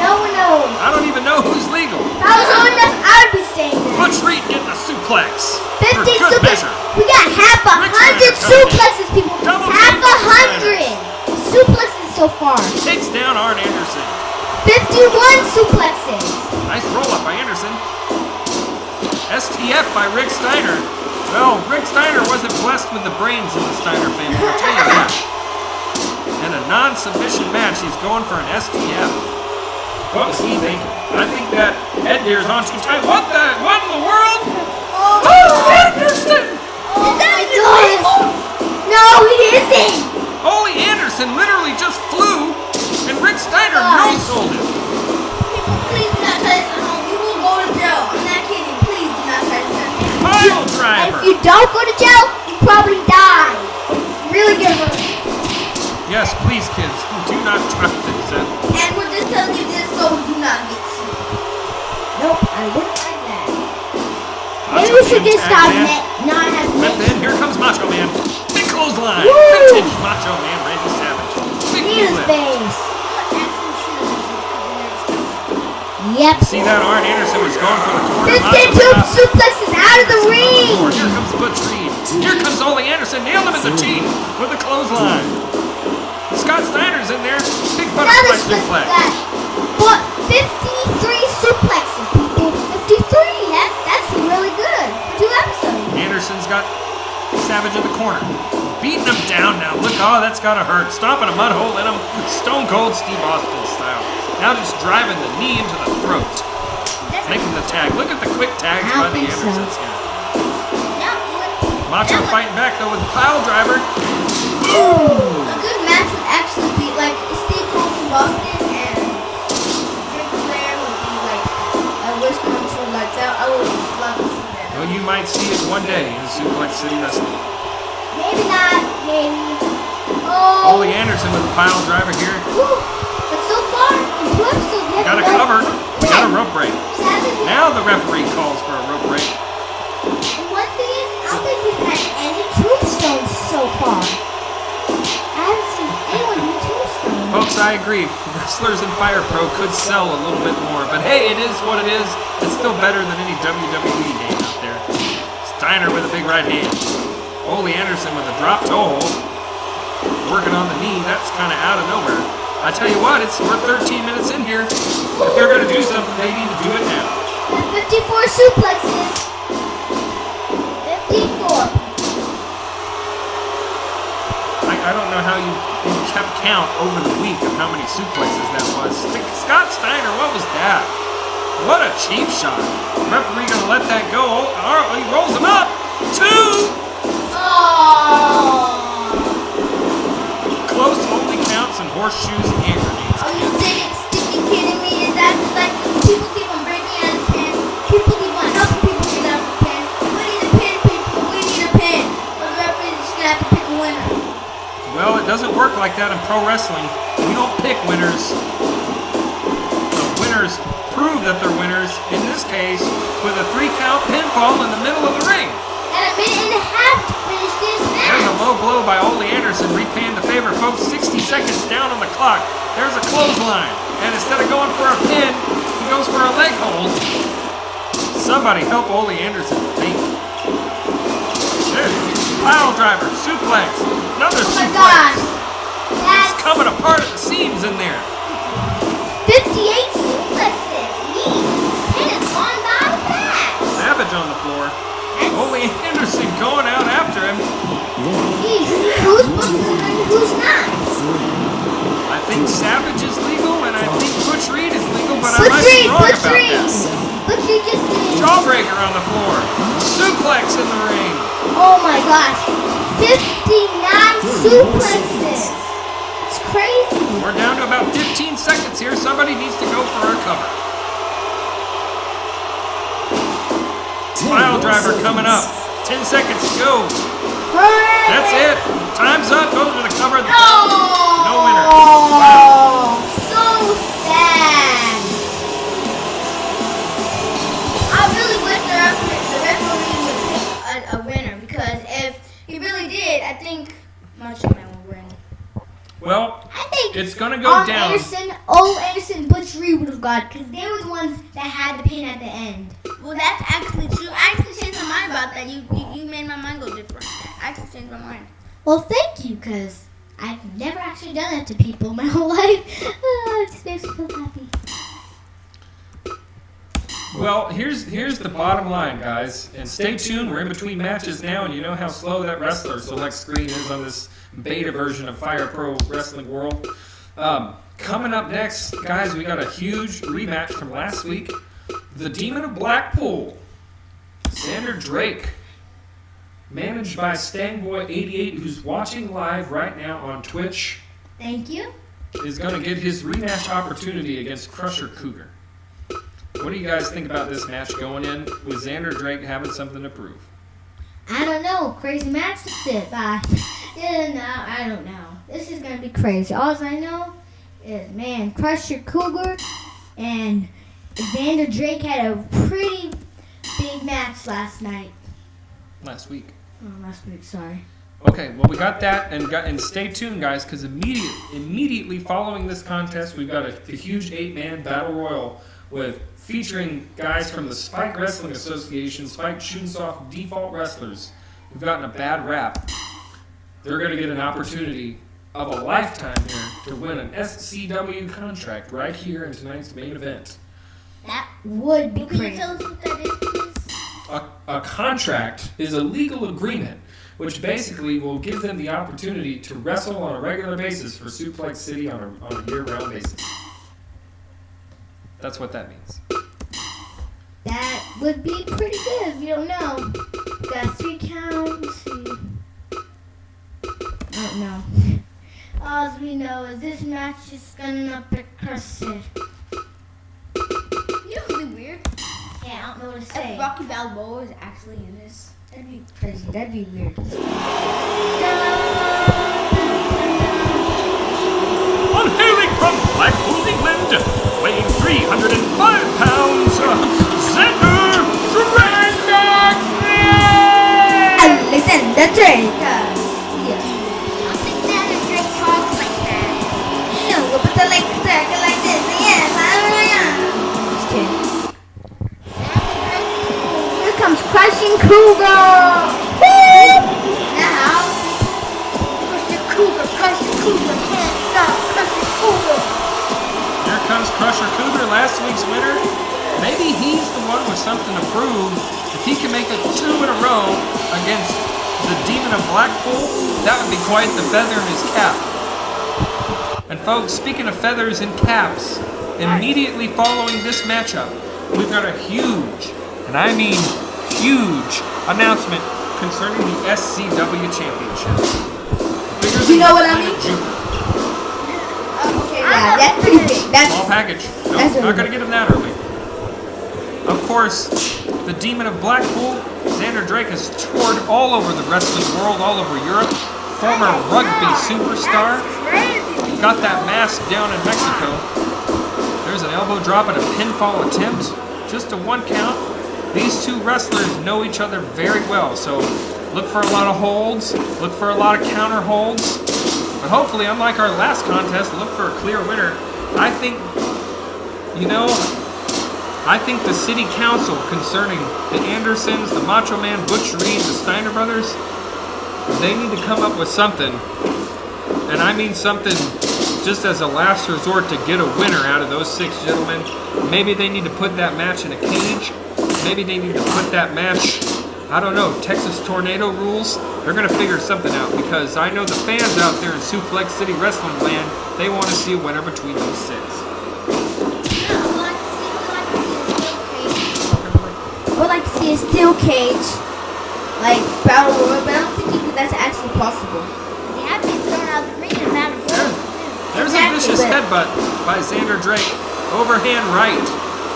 No one knows. I don't even know who's legal. If I was old enough, I would be saying that. Butch Reed getting a suplex. 50 For good suplex. measure. We got half a Rick hundred Snyder coming in. suplexes, people. Double Half team a Rick hundred suplexes so far. Takes down Arn Anderson. 51 suplexes. Nice roll up by Anderson. STF by Rick Steiner. Well, Rick Steiner wasn't blessed with the brains in the Steiner family, I'll tell you that. In a non-submission match, he's going for an STF. What was he thinking? I think that headgear's on too tight. What in the world? Oh, Anderson! Oh my God! No, it isn't. Ole Anderson literally just flew, and Rick Steiner no-sold it. People, please do not try this at home. You will go to jail. I'm not kidding. Please do not try this at home. Pile And driver. if you don't go to jail, you probably die. Really get hurt. Yes, please, kids, do not try this. And we're just telling you this so we do not get sued. Nope, I wouldn't like that. Maybe Macho we should Man just tag stop man. not having But it. then here comes Macho Man. Big clothesline. Woo! Vintage Macho Man Randy Savage. Big Need his flip. face. Yep. See that Arn Anderson was going for the corner. 52 Macho Man suplexes out of the ring. Here comes Butch Reed. Here comes Ole Anderson. Nailed him in the teeth with the clothesline. Scott Steiner's in there. Big Another butterfly suplex. But 53 suplexes, people. 53. That's really good for 2 episodes. Anderson's got Savage in the corner. Beating him down now. Look, oh, that's gotta hurt. Stomping a mud hole in him. Stone Cold Steve Austin style. Now just driving the knee into the throat. Making the tag. Look at the quick tags I by the think so. Andersons here. Macho fighting back though with the pile driver. A good match would actually be like Steve Cole from Boston and Ric Flair would be like a wish come true like that. I would love to see that. Well, you might see it one day in Suplex City Wrestling. Maybe not. Maybe. Oh. Ole Anderson with the pile driver here. Whew. But so far, in 2 episodes, we Got a haven't cover. done- Got a rope break. Savage. Now the referee calls for a rope break. And one thing is, I don't think we've had any tombstones so far. I haven't seen anyone do tombstones. Folks, I agree. Wrestlers in Fire Pro could sell a little bit more, but hey, it is what it is. It's still better than any WWE game out there. Steiner with a big right hand. Ole Anderson with a drop toe hold. Working on the knee. That's kind of out of nowhere. I tell you what, we're 13 minutes in here. If they're going to do something, they need to do it now. And 54 suplexes. 54. I don't know how you kept count over the week of how many suplexes that was. Scott Steiner, what was that? What a cheap shot. Referee gonna let that go. Oh, he rolls him up. 2. Oh. Close only counts and horseshoes and hand grenades. Are you sticking kidding me? Is that just like people keep on breaking out of the pen? People keep on helping people get out of the pen. We need a pen, people. We need a pen. But the referee's just gonna have to pick a winner. Well, it doesn't work like that in pro wrestling. We don't pick winners. The winners prove that they're winners, in this case, with a 3-count pinfall in the middle of the ring. And a minute and a half to finish this There's a match. low blow by Ole Anderson, repaying the favor. Folks, 60 seconds down on the clock. There's a clothesline. And instead of going for a pin, he goes for a leg hold. Somebody help Ole Anderson, think. There's pile driver, suplex, another Oh my suplex. gosh. It's That's coming apart at the seams in there. 58 suplexes. And it's gone by fast. Savage on the floor. That's Ole Anderson going out after him. Geez, who's supposed to win and who's not? I think Savage is legal, and I think Butch Reed is legal, but I Butch might be Reed, wrong Butch about Reed. that. Butch Reed just did. Jawbreaker on the floor. Suplex in the ring. Oh my gosh. 59 suplexes. It's crazy. We're down to about 15 seconds here. Somebody needs to go for a cover. Pile driver coming up. 10 seconds to go. Hurry. That's it. Time's up. Those are the cover. Oh. No winner. Wow. So bad. I really wish the referee would pick a winner, because if he really did, I think Macho Man would win. Well, I think it's going to go down. Old Anderson, Butch Reed would have got, because they were the ones that had the pin at the end. Well, that's actually true. I actually changed my mind about that. You made my mind go different. I actually changed my mind. Well, thank you, because I've never actually done that to people my whole life. It just makes me feel happy. Well, here's the bottom line, guys. And stay tuned. We're in between matches now, and you know how slow that wrestler select screen is on this beta version of Fire Pro Wrestling World. Coming up next, guys, we got a huge rematch from last week. The Demon of Blackpool, Xander Drake, managed by Stangboy88, who's watching live right now on Twitch, Thank you. is going to get his rematch opportunity against Crusher Cougar. What do you guys think about this match going in with Xander Drake having something to prove? I don't know. Crazy match. That's it. Bye. Yeah, no, I don't know. This is going to be crazy. All I know is, man, Crusher Cougar and Xander Drake had a pretty big match last night. Last week. Oh, last week, sorry. Okay, well, we got that, and stay tuned, guys, because immediately following this contest, we've got a huge 8-man battle royal featuring guys from the Spike Wrestling Association, Spike Shooting Soft Default Wrestlers, who've gotten a bad rap. They're going to get an opportunity of a lifetime here to win an SCW contract right here in tonight's main event. That would be Can you crazy. tell us what that is, please? A contract is a legal agreement which basically will give them the opportunity to wrestle on a regular basis for Suplex City on a year-round basis. That's what that means. That would be pretty good. You don't know. Got 3 counts. I don't know. All we know is this match is gonna be crazy. You know what's really weird? Yeah, I don't know what to say. If Rocky Balboa is actually in this, That'd be crazy. That'd be weird. On hailing from Blackpool, England, weighing 305 pounds, Xander Drake! Alexander Drake. I think that is Drake talks like that. No, we'll put the like circle like this. Yes, just kidding. Here comes Crushing Cougar. Now, push the cougar, hands up, push the cougar. Here comes Crusher Cougar, last week's winner. Maybe he's the one with something to prove. If he can make it 2 in a row against the Demon of Blackpool, that would be quite the feather in his cap. And folks, speaking of feathers and caps, immediately following this matchup, we've got a huge, and I mean huge, announcement concerning the SCW Championship. Bigger You know than what I mean? Jupiter. Okay, Yeah, that's pretty big. Small package. No, That's not really going to get him that early. Of course, the Demon of Blackpool, Xander Drake, has toured all over the wrestling world, all over Europe. Former rugby superstar. Got that mask down in Mexico. There's an elbow drop and a pinfall attempt. Just a 1 count. These two wrestlers know each other very well, so look for a lot of holds, look for a lot of counter holds. But hopefully, unlike our last contest, look for a clear winner. I think the city council concerning the Andersons, the Macho Man, Butch Reed, the Steiner brothers, they need to come up with something. And I mean something just as a last resort to get a winner out of those 6 gentlemen. Maybe they need to put that match in a cage. Maybe they need to put that match, I don't know, Texas Tornado rules. They're going to figure something out, because I know the fans out there in Suplex City Wrestling Land, they want to see a winner between these 6. I would like to see a steel cage, like battle royal, but I don't think that's actually possible. They have to be thrown out the ring in battle royal. There's Exactly, a vicious but- headbutt by Xander Drake. Overhand right.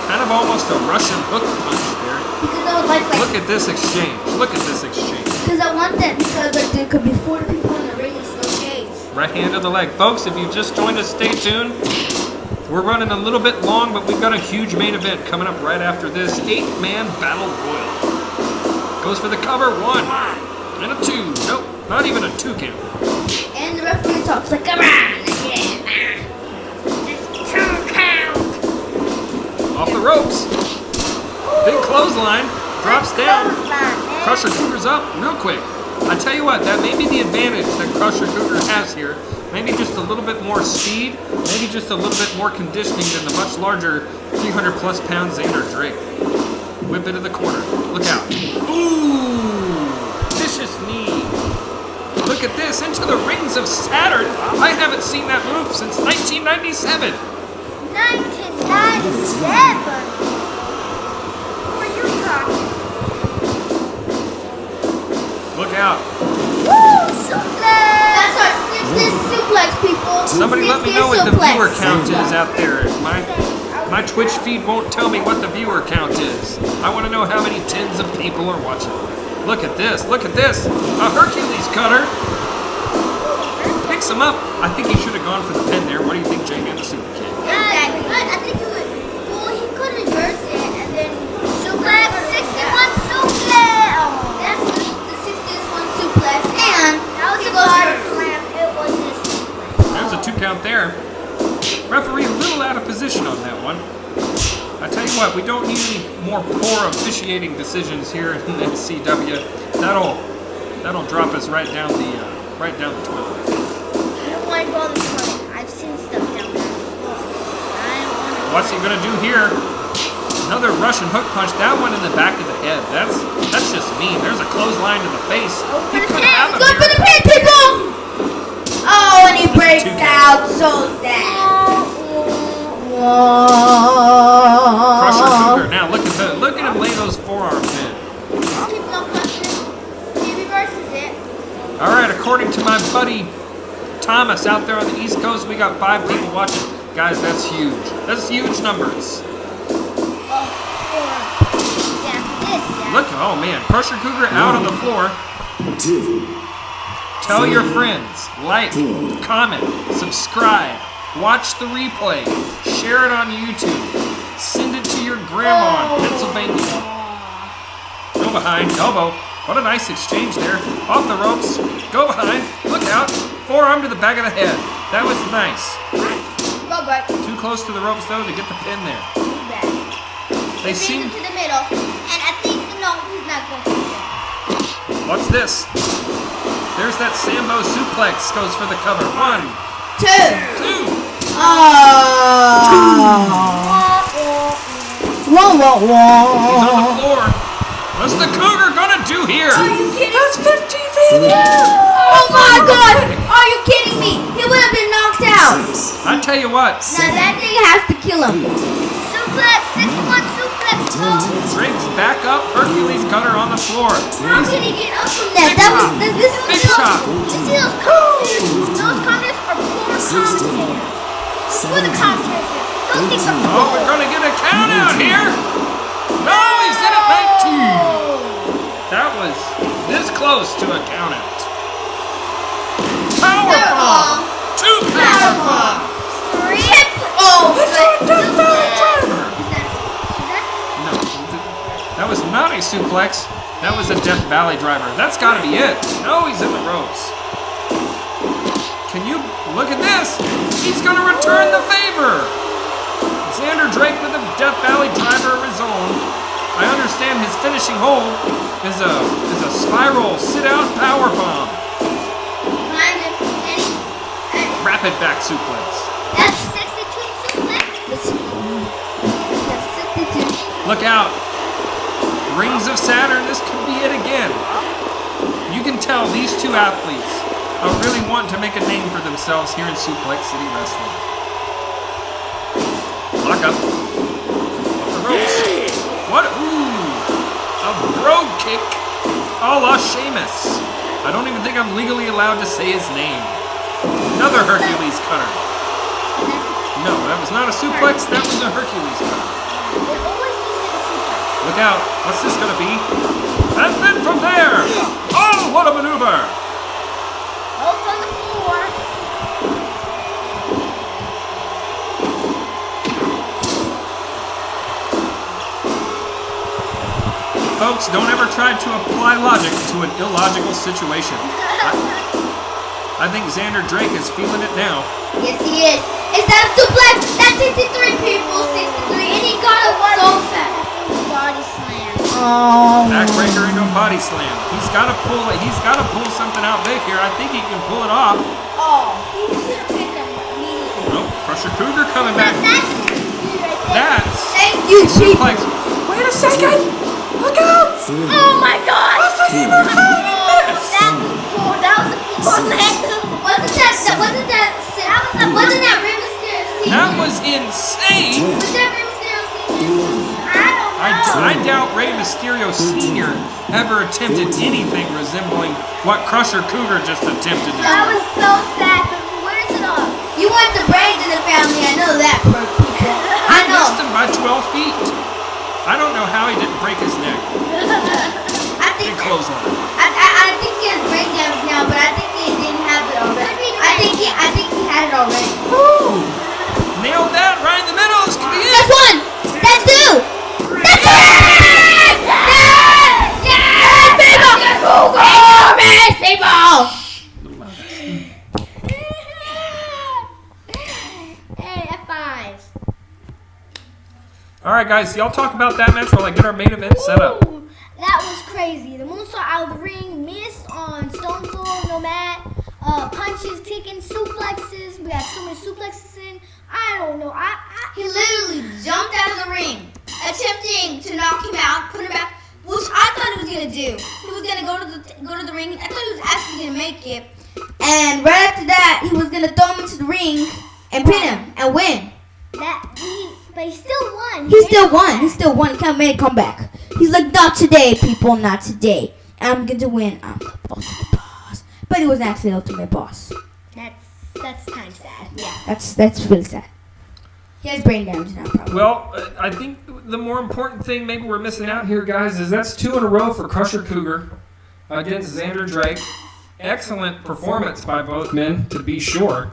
Kind of almost a Russian hook punch there. Because I would like Look at this exchange. Look at this exchange. because I want that, because like, there could be 40 people in the ring and steel cage. Right hand to the leg. Folks, if you just joined us, stay tuned. We're running a little bit long, but we've got a huge main event coming up right after this. 8-man battle royal. Goes for the cover. 1 and a 2. Nope, not even a 2 count. And the referee talks like, come on. Yeah. Off the ropes. Big clothesline. Drops down. Crusher Cougar's up real quick. I tell you what, that may be the advantage that Crusher Cougar has here. Maybe just a little bit more speed, maybe just a little bit more conditioning than the much larger 300 plus pound Xander Drake. Whip it to the corner. Look out. Ooh! Vicious knee. Look at this, into the rings of Saturn. I haven't seen that move since 1997. 1997. What are you talking? Look out. Woo! Suplex! That's our 60th suplex, people. Somebody let me 60th know what the suplex. viewer count is out there. My Twitch feed won't tell me what the viewer count is. I want to know how many tens of people are watching. Look at this, look at this. A Hercules cutter. Picks him up. I think he should have gone for the pin there. What do you think, J-Man the Super Kid? Exactly. But I think he would. Well, he could reverse it and then suplex 61 suplex. Oh, That's the 60th one suplex. And that was he a goes body for slam. It was his suplex. There's a 2 count there. Referee a little out of position on that one. I tell you what, we don't need any more poor officiating decisions here in NCW. That'll drop us right down the toilet. I don't want to go on the toilet. I've seen stuff down there. I don't want to. What's he gonna do here? Another Russian hook punch. That one in the back of the head. That's just mean. There's a clothesline to the face. He the could pin. have him Go for here. the pin, people! Oh, and he breaks out so sad. Crusher Cougar. Now look at him lay those forearms in. Just keep on punching. He reverses it. All right, according to my buddy Thomas out there on the East Coast, we got 5 people watching. Guys, that's huge. That's huge numbers. Look, oh man, Crusher Cougar out on the floor. 2, Tell your friends, like, comment, subscribe, watch the replay, share it on YouTube, send it to your grandma in Pennsylvania. Go behind, elbow. What a nice exchange there. Off the ropes, go behind, look out, forearm to the back of the head. That was nice. Go back. Too close to the ropes though to get the pin there. They Brings seem. him to the middle. And I think, no, he's not going to do that. What's this? There's that Sambo suplex. Goes for the cover. 1, 2. 2. Whoa, whoa, He's whoa. on the floor. What's the Cougar gonna do here? That's 15 feet. Oh my God! Are you kidding me? He would have been knocked out. 6, I tell you what, Now that thing has to kill him. Suplex, 61 suplex. Briggs back up, Hercules cutter on the floor. How can he get up from That, that? this Big is shot. You see those commentators? Those commentators are poor 16, commentators. Who are the 17, commentators? Those things are Oh, we're gonna get a count out here. No, he's in at 19. That was this close to a count out. Powerbomb. 2 powerbombs. Oh, No, that was not a suplex. That was a Death Valley driver. That's got to be it. No, he's in the ropes. Can you look at this? He's going to return the favor. Xander Drake with a Death Valley driver of his own. I understand his finishing hold is a spiral sit-out power bomb. behind him. And Rapid back suplex. that's 62 suplex. Look out. Rings of Saturn, this could be it again. You can tell these 2 athletes are really wanting to make a name for themselves here in Suplex City Wrestling. Lock up. Off the ropes. What? Ooh. A bro kick a la Sheamus. I don't even think I'm legally allowed to say his name. Another Hercules cutter. No, that was not a suplex, that was a Hercules cutter. They always use it as suplex. Look out. What's this gonna be? And then from there. Oh, what a maneuver. Both on the floor. folks, don't ever try to apply logic to an illogical situation. I think Xander Drake is feeling it now. Yes, he is. Is that a suplex? That's 63 people, 63, and he got it so fast. Body slam. Oh. Backbreaker into a body slam. He's got to pull something out big here. I think he can pull it off. Oh, he should have picked him immediately. Nope. Crusher Cougar coming back. That's Thank you, Chief. suplex. Wait a second! Look out! 3, Oh my God! Two. That was cool. That was a cool leg. Wasn't that Rey Mysterio scene? That was insane. Was that Rey Mysterio scene? I doubt Rey Mysterio Sr. ever attempted anything resembling what Crusher Cougar just attempted to do. That was so sad. Where's it all? You want the brains in the family, I know that, people. I know. Missed him by 12 feet. I don't know how he didn't break his neck. I think Big clothesline. I think he has brain damage now, but I think he didn't have it already. I think he had it already. Woo! Nailed that right in the middle. This could be it. That's one. That's two. That's three. Yes, people. Yes, people. Hey, F5s. All right, guys. Y'all talk about that match while I get our main event set up. Ooh, that was crazy. The moonsault out of the ring, missed on Stone Cold, Nomad, punches, kicking, suplexes. We had so many suplexes in. I don't know. He literally jumped out of the ring, attempting to knock him out, put him back, which I thought he was gonna do. He was gonna go to the ring. I thought he was actually gonna make it, and right after that, he was gonna throw him into the ring and pin him and win. But he still won. He still won. He still won. He kind of made a comeback. He's like, not today, people, not today. I'm going to win. I'm the ultimate boss. But he wasn't actually the ultimate boss. That's kind of sad. Yeah. That's really sad. He has brain damage now, probably. Well, I think the more important thing maybe we're missing out here, guys, is that's 2 in a row for Crusher Cougar against Xander Drake. Excellent performance by both men, to be sure.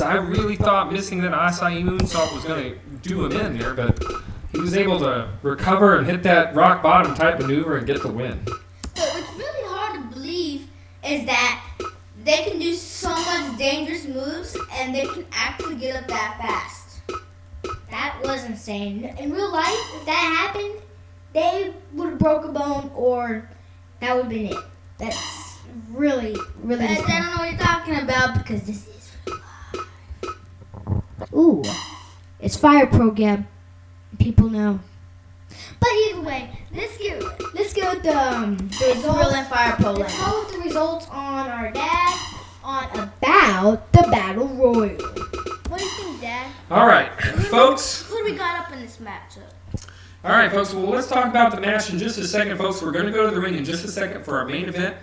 I really thought missing that acai moonsault was going to do him in there, but he was able to recover and hit that rock bottom type maneuver and get the win. But what's really hard to believe is that they can do so much dangerous moves and they can actually get up that fast. That was insane. In real life, if that happened, they would have broke a bone or that would have been it. That's really, really But I insane. don't know what you're talking about because this is Ooh, it's fire program. People know. But either way, let's get with the results. real and fire pro Let's land. go with the results on our dad on about the battle royal. What do you think, Dad? All right, folks. Who do we got up in this matchup? All right, folks. Well, let's talk about the match in just a second, folks. We're going to go to the ring in just a second for our main event.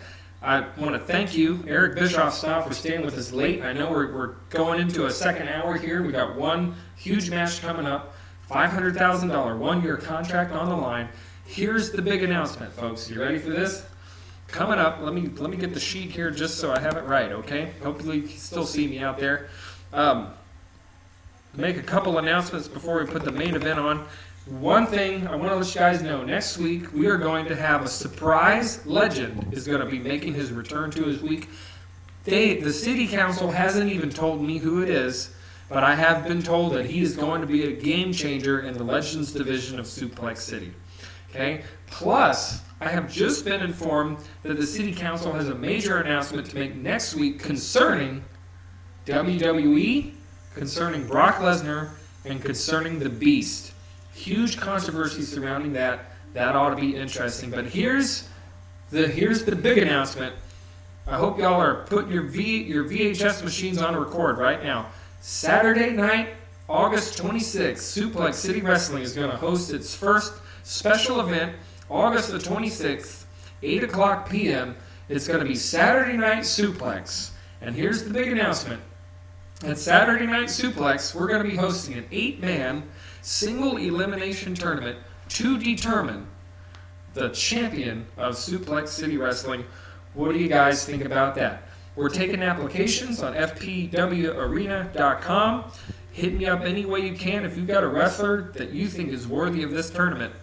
I want to thank you, Eric Bischoff style, for staying with us late. I know we're going into a second hour here. We got one huge match coming up, $500,000 one-year contract on the line. Here's the big announcement, folks. You ready for this? Coming up, let me get the sheet here just so I have it right, okay? Hopefully you can still see me out there. Make a couple announcements before we put the main event on. One thing I want to let you guys know, next week we are going to have a surprise legend is going to be making his return to his week. The city council hasn't even told me who it is, but I have been told that he is going to be a game changer in the Legends division of Suplex City. Okay? Plus, I have just been informed that the city council has a major announcement to make next week concerning WWE, concerning Brock Lesnar, and concerning The Beast. Huge controversy surrounding that. That ought to be interesting. But here's the big announcement. I hope y'all are putting your VHS machines on record right now. Saturday night, August 26th, Suplex City Wrestling is going to host its first special event, August the 26th, 8 o'clock p.m. It's going to be Saturday Night Suplex. And here's the big announcement. At Saturday Night Suplex, we're going to be hosting an 8-man single elimination tournament to determine the champion of Suplex City Wrestling. What do you guys think about that? We're taking applications on fpwarena.com. Hit me up any way you can. If you've got a wrestler that you think is worthy of this tournament,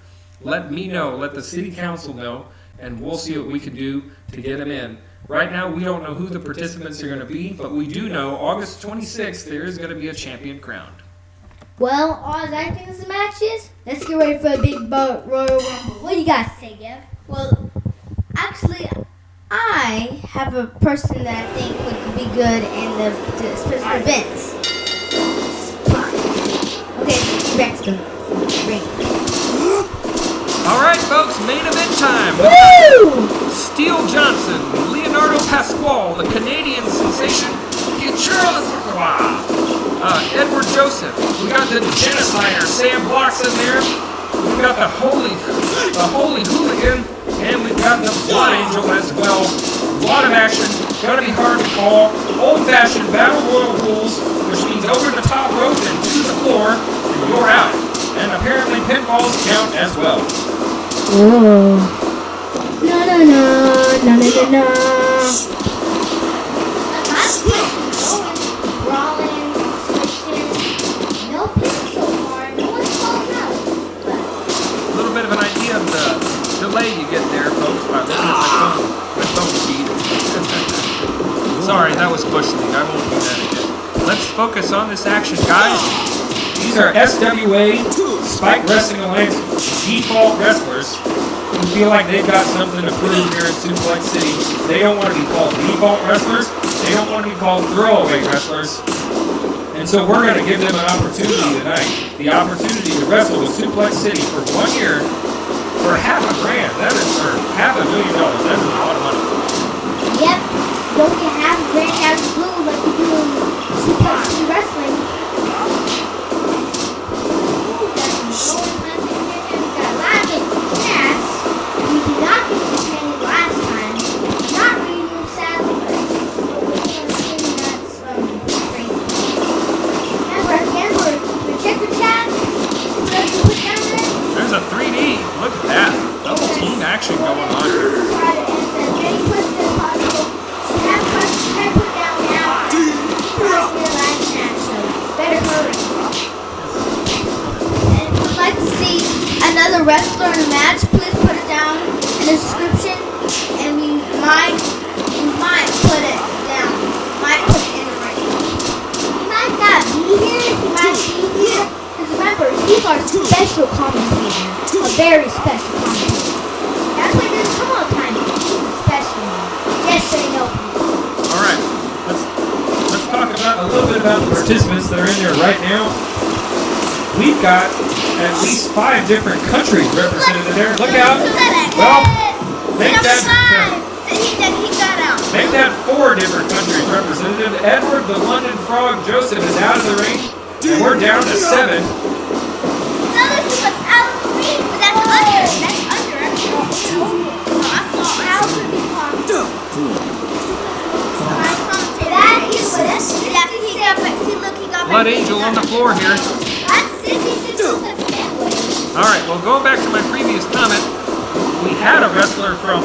let me know. Let the city council know, and we'll see what we can do to get him in. Right now, we don't know who the participants are going to be, but we do know August 26th, there is going to be a champion crowned. Well, Oz, I think this match is. Let's get ready for a big Royal Rumble. What do you guys say, Gab? Well, actually, I have a person that I think would be good in the special events. Okay, Rex, ring. All right, folks, main event time. Woo! Steel Johnson, Leonardo Pasquale, the Canadian sensation, Edward Joseph. We got the genocider, Sam Blocks in there. We got the holy hooligan, and we've got the Blood Angel as well. A lot of action, gonna be hard to call. Old-fashioned battle royal rules, which means over the top rope and to the floor, and you're out. And apparently pinfalls count as well. Oh. No. Brawling, switching. No pins so far. No one's falling out. A little bit of an idea of the delay you get there, folks, by looking at my phone speed. Sorry, that was Bush League. I won't do that again. Let's focus on this action, guys. These are SWA Spike Wrestling Alliance default wrestlers who feel like they've got something to prove here in Suplex City. They don't want to be called default wrestlers. They don't want to be called throwaway wrestlers. And so we're going to give them an opportunity tonight. The opportunity to wrestle with Suplex City for 1 year for $500,000. That is for $500,000. That is a lot of money. Yep. Don't get $500,000 out of the blue like you do in Suplex City Wrestling. We did not get this many last time. Not reading them sadly, but we're assuming that's crazy. Remember, check the chat. What you put down there? There's a 3D. Look at that. Double team action going on here. Any questions possible? So have questions, try to put down now. Last match, so better hurry. And if you'd like to see another wrestler in a match, please put it down in the description, and we might put it down. Might put it in the writing. He might not be here. He might be here. Because remember, he's our special commentator. A very special commentator. That's why he doesn't come all the time. He's a special one. Yes, so you know. All right. Let's talk about a little bit about the participants that are in there right now. We've got at least 5 different countries represented in there. Look out. Well, make that 4 different countries represented. Edward the London Frog Joseph is out of the ring, and we're down to 7. Another who was out of the ring, but that's under. That's under. No, I saw how could be possible. Blood Angel on the floor here. All right, well, going back to my previous comment, we had a wrestler from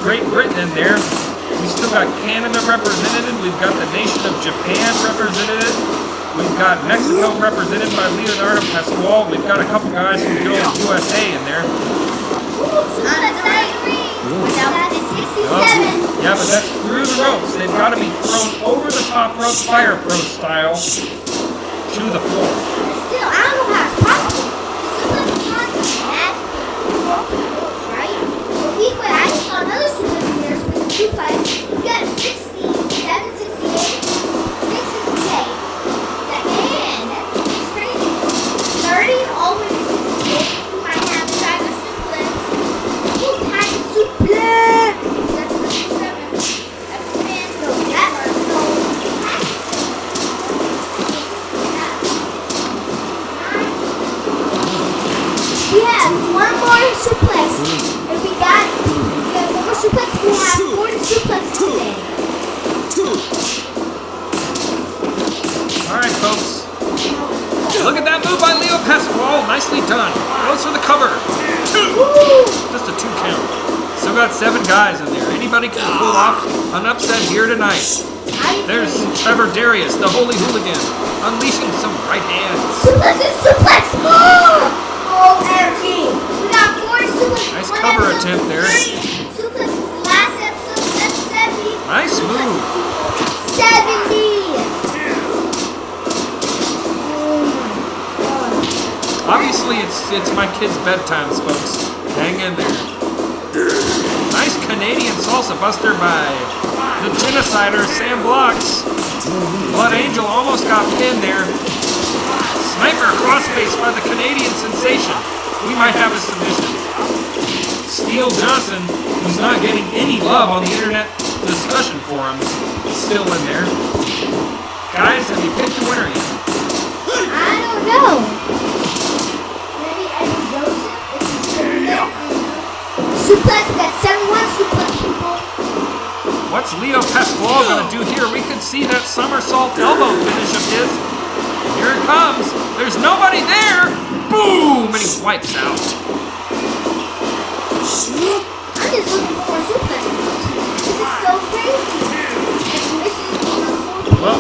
Great Britain in there. We still got Canada represented. We've got the nation of Japan represented. We've got Mexico represented by Leonardo Pasquale. We've got a couple guys from the old USA in there. Yeah, but that's through the ropes. They've got to be thrown over the top rope, Fire Pro style, to the floor. Still, I don't know how it's possible. Right? But I saw another superheroes with the suplex. We got 67, 68, 668. That's crazy. 30 all the way to 68. We might have Tiger Suplex. Ooh, Tiger Suplex! That's 57. That's 10. No, that's no. We have one more suplex. If we have one more suplex, we have 40 suplex today. All right, folks. Look at that move by Leo Pasquale. Nicely done. Goes for the cover. Just a 2 count. Still got 7 guys in there. Anybody can pull off an upset here tonight. There's Trevor Darius, the Holy Hooligan. unleashing some right hands. Suplex and suplex! OMG! We got 4 suplex. Nice One cover episode, attempt there. 3 suplex. Last episode, that's 70. Nice move. 70! Obviously, it's my kids' bedtimes, folks. Hang in there. Nice Canadian salsa buster by the genocider, Sam Blocks. Blood Angel almost got pinned there. Sniper crossface by the Canadian sensation. We might have a submission. Steel Johnson, who's not getting any love on the internet discussion forums, still in there. Guys, have you picked a winner yet? I don't know. Maybe Eddie Joseph? Is he still there? Suplex, we got 71 suplex people. What's Leo Pasquale gonna do here? We could see that somersault elbow finish of his. Here it comes. There's nobody there. Boom! And he wipes out. I'm just looking for more suplex. This is so crazy. Well,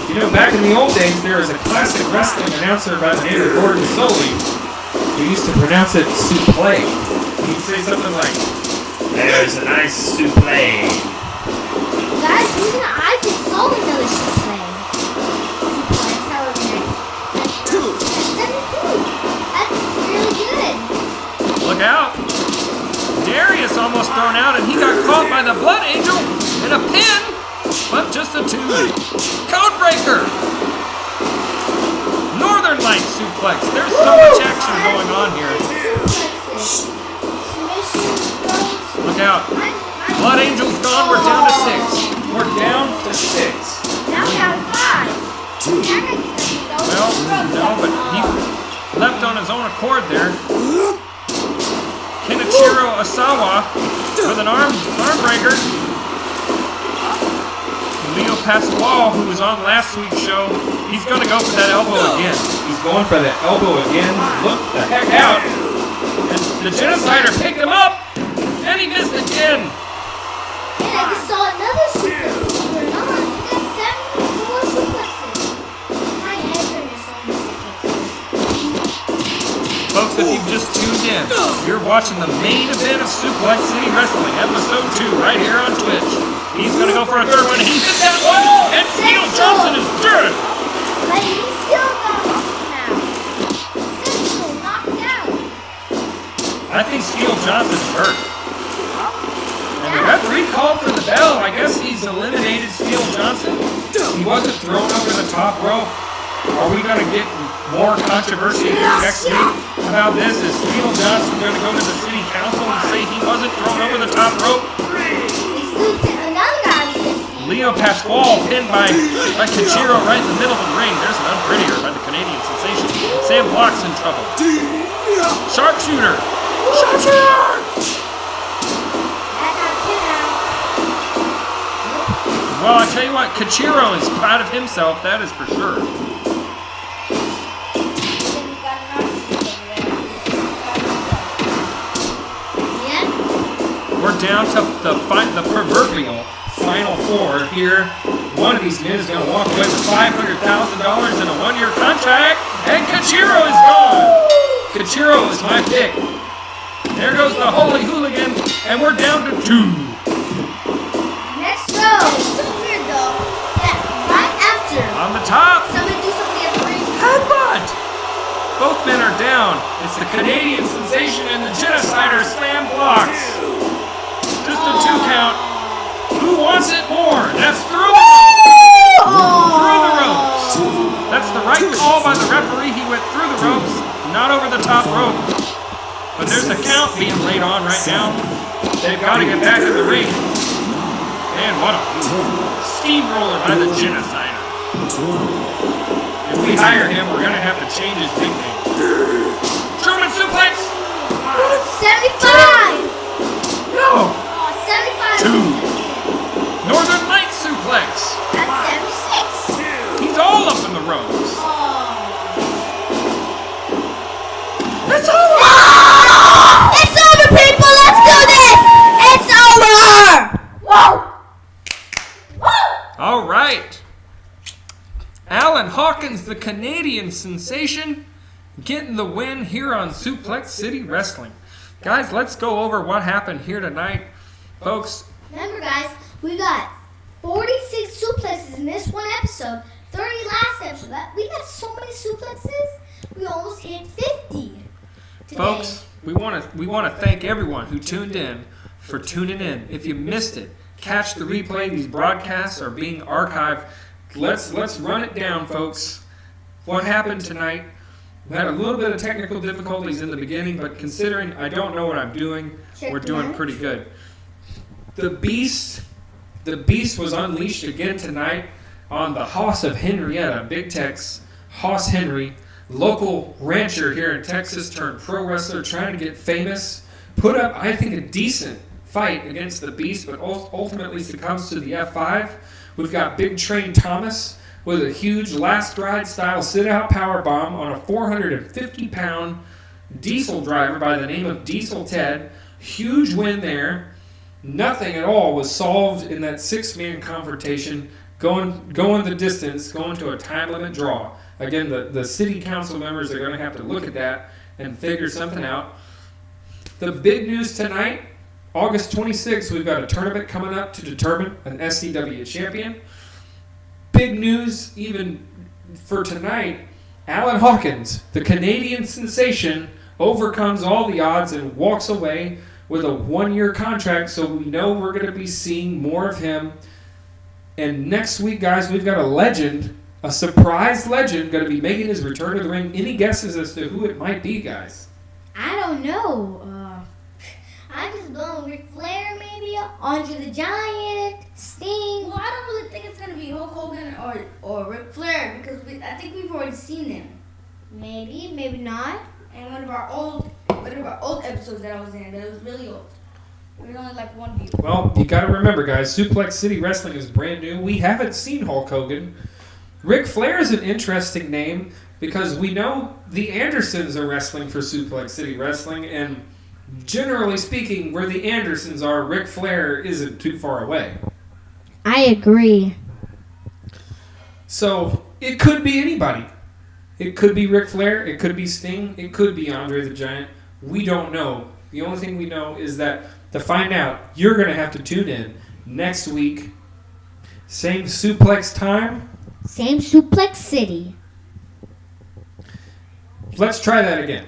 you know, back in the old days, there was a classic wrestling announcer by the name of Gordon Soley who used to pronounce it suplex. He'd say something like, "There's a nice suplex." Guys, I just saw another suplex. Suplex, however many. That's 72. That's really good. Look out. Darius almost thrown out, and he got caught by the Blood Angel in a pin, but just a 2. Codebreaker. Northern Light suplex. There's so much action going on here. Look out. Blood Angel's gone. We're down to 6. We're down to 6. Now we have 5. Well, no, but he left on his own accord there. Kenichiro Asawa with an arm breaker. Leo Pasquale, who was on last week's show, he's going to go for that elbow again. He's going for that elbow again. Look the heck out. And the genocider picked him up, and he missed again. And I just saw another suplex. We got 74 suplexes. My head is so many suplexes. Folks, if you've just tuned in, you're watching the main event of Suplex City Wrestling, episode 2, right here on Twitch. He's going to go for a third one, and he hit that one, and Steel Johnson is dead. But he's still going now. Still knocked out. I think Steel Johnson is hurt. And the referee called for the bell. I guess he's eliminated Steel Johnson. He wasn't thrown over the top rope. Are we going to get more controversy here next week about this? Is Steel Johnson going to go to the city council and say he wasn't thrown over the top rope? Another guy was just Leo Pasquale pinned by Kichiro right in the middle of the ring. There's an unprettier by the Canadian sensation. Sam Block's in trouble. Sharpshooter! Sharpshooter! Well, I tell you what, Kichiro is proud of himself, that is for sure. We're down to the proverbial final 4 here. One of these men is going to walk away with $500,000 in a 1-year contract, and Kichiro is gone. Kichiro is my pick. There goes the Holy Hooligan, and we're down to 2. next row. So weird though. Yeah, right after. On the top, Somebody do something at 3. headbutt. Both men are down. It's the Canadian sensation and the genocider Slam Blocks. Just a 2 count. Who wants it more? That's through the ropes. Through the ropes. That's the right call by the referee. He went through the ropes, not over the top rope. But there's a count being laid on right now. They've got to get back in the ring. And what a steamroller by the genocider. If we hire him, we're going to have to change his nickname. German suplex. 75. No. 75. 2. Northern Light suplex. That's 76. He's all up in the ropes. Oh. It's over. It's over, people. Let's do this. It's over. Whoa. All right. Alan, Alan Hawkins, the Canadian sensation, getting the win here on Suplex City Wrestling. Guys, let's go over what happened here tonight. Folks, Remember, guys, we got 46 suplexes in this one episode. 30 last episode. We got so many suplexes. We almost hit 50 today. folks, we want to thank everyone who tuned in for tuning in. If you missed it, catch the replay. These broadcasts are being archived. Let's run it down, folks. What happened tonight? We had a little bit of technical difficulties in the beginning, but considering I don't know what I'm doing, we're doing pretty good. The Beast was unleashed again tonight on the Hoss of Henrietta, Big Tex, Hoss Henry, local rancher here in Texas turned pro wrestler trying to get famous. Put up, I think, a decent fight against the Beast, but ultimately succumbs to the F5. We've got Big Train Thomas with a huge last ride style sit-out powerbomb on a 450-pound diesel driver by the name of Diesel Ted. Huge win there. Nothing at all was solved in that six-man confrontation, going the distance, going to a time limit draw. Again, the city council members are going to have to look at that and figure something out. The big news tonight, August 26th, we've got a tournament coming up to determine an SCW champion. Big news even for tonight, Alan Hawkins, the Canadian sensation, overcomes all the odds and walks away with a one-year contract, so we know we're going to be seeing more of him. And next week, guys, we've got a legend, a surprise legend, going to be making his return to the ring. Any guesses as to who it might be, guys? I don't know. I'm just blowing Ric Flair, maybe. Andre the Giant, Sting. Well, I don't really think it's gonna be Hulk Hogan or Ric Flair because I think we've already seen them. Maybe, maybe not. And one of our old episodes that I was in, that was really old. There was only like one view. Well, you got to remember, guys, Suplex City Wrestling is brand new. We haven't seen Hulk Hogan. Ric Flair is an interesting name because we know the Andersons are wrestling for Suplex City Wrestling, and generally speaking, where the Andersons are, Ric Flair isn't too far away. I agree. So it could be anybody. It could be Ric Flair. It could be Sting. It could be Andre the Giant. We don't know. The only thing we know is that to find out, you're going to have to tune in next week. Same Suplex time. Same Suplex City. Let's try that again.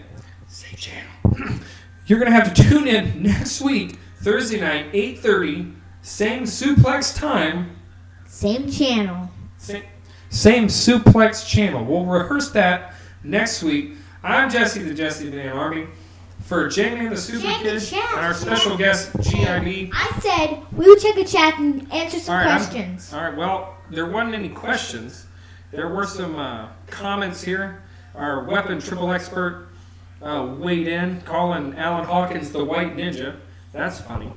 Same channel. You're going to have to tune in next week, Thursday night, 8:30. Same Suplex time. Same channel. Same Suplex channel. We'll rehearse that next week. I'm Jesse, the Jesse Van Army. For Jamie and the Super Kid, and our special guest, GIB. I said we would check the chat and answer some questions. All right, well, there wasn't any questions. There were some comments here. Our weapon triple expert weighed in, calling Alan Hawkins the White Ninja. That's funny.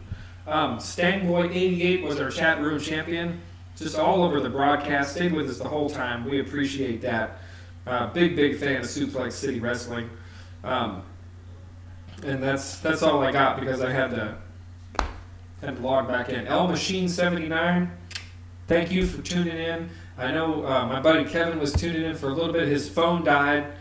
Stangboy88 was our chat room champion. Just all over the broadcast. Stayed with us the whole time. We appreciate that. Big fan of Suplex City Wrestling. And that's all I got because I had to log back in. L Machine 79, thank you for tuning in. I know my buddy Kevin was tuning in for a little bit. His phone died,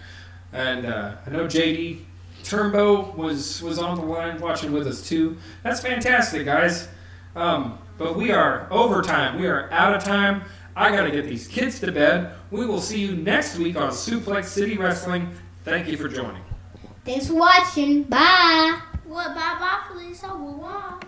and I know JD Turbo was on the line watching with us too. That's fantastic, guys. But we are overtime. We are out of time. I got to get these kids to bed. We will see you next week on Suplex City Wrestling. Thank you for joining. Thanks for watching. Bye. What? Bye, Felicia. We'll watch.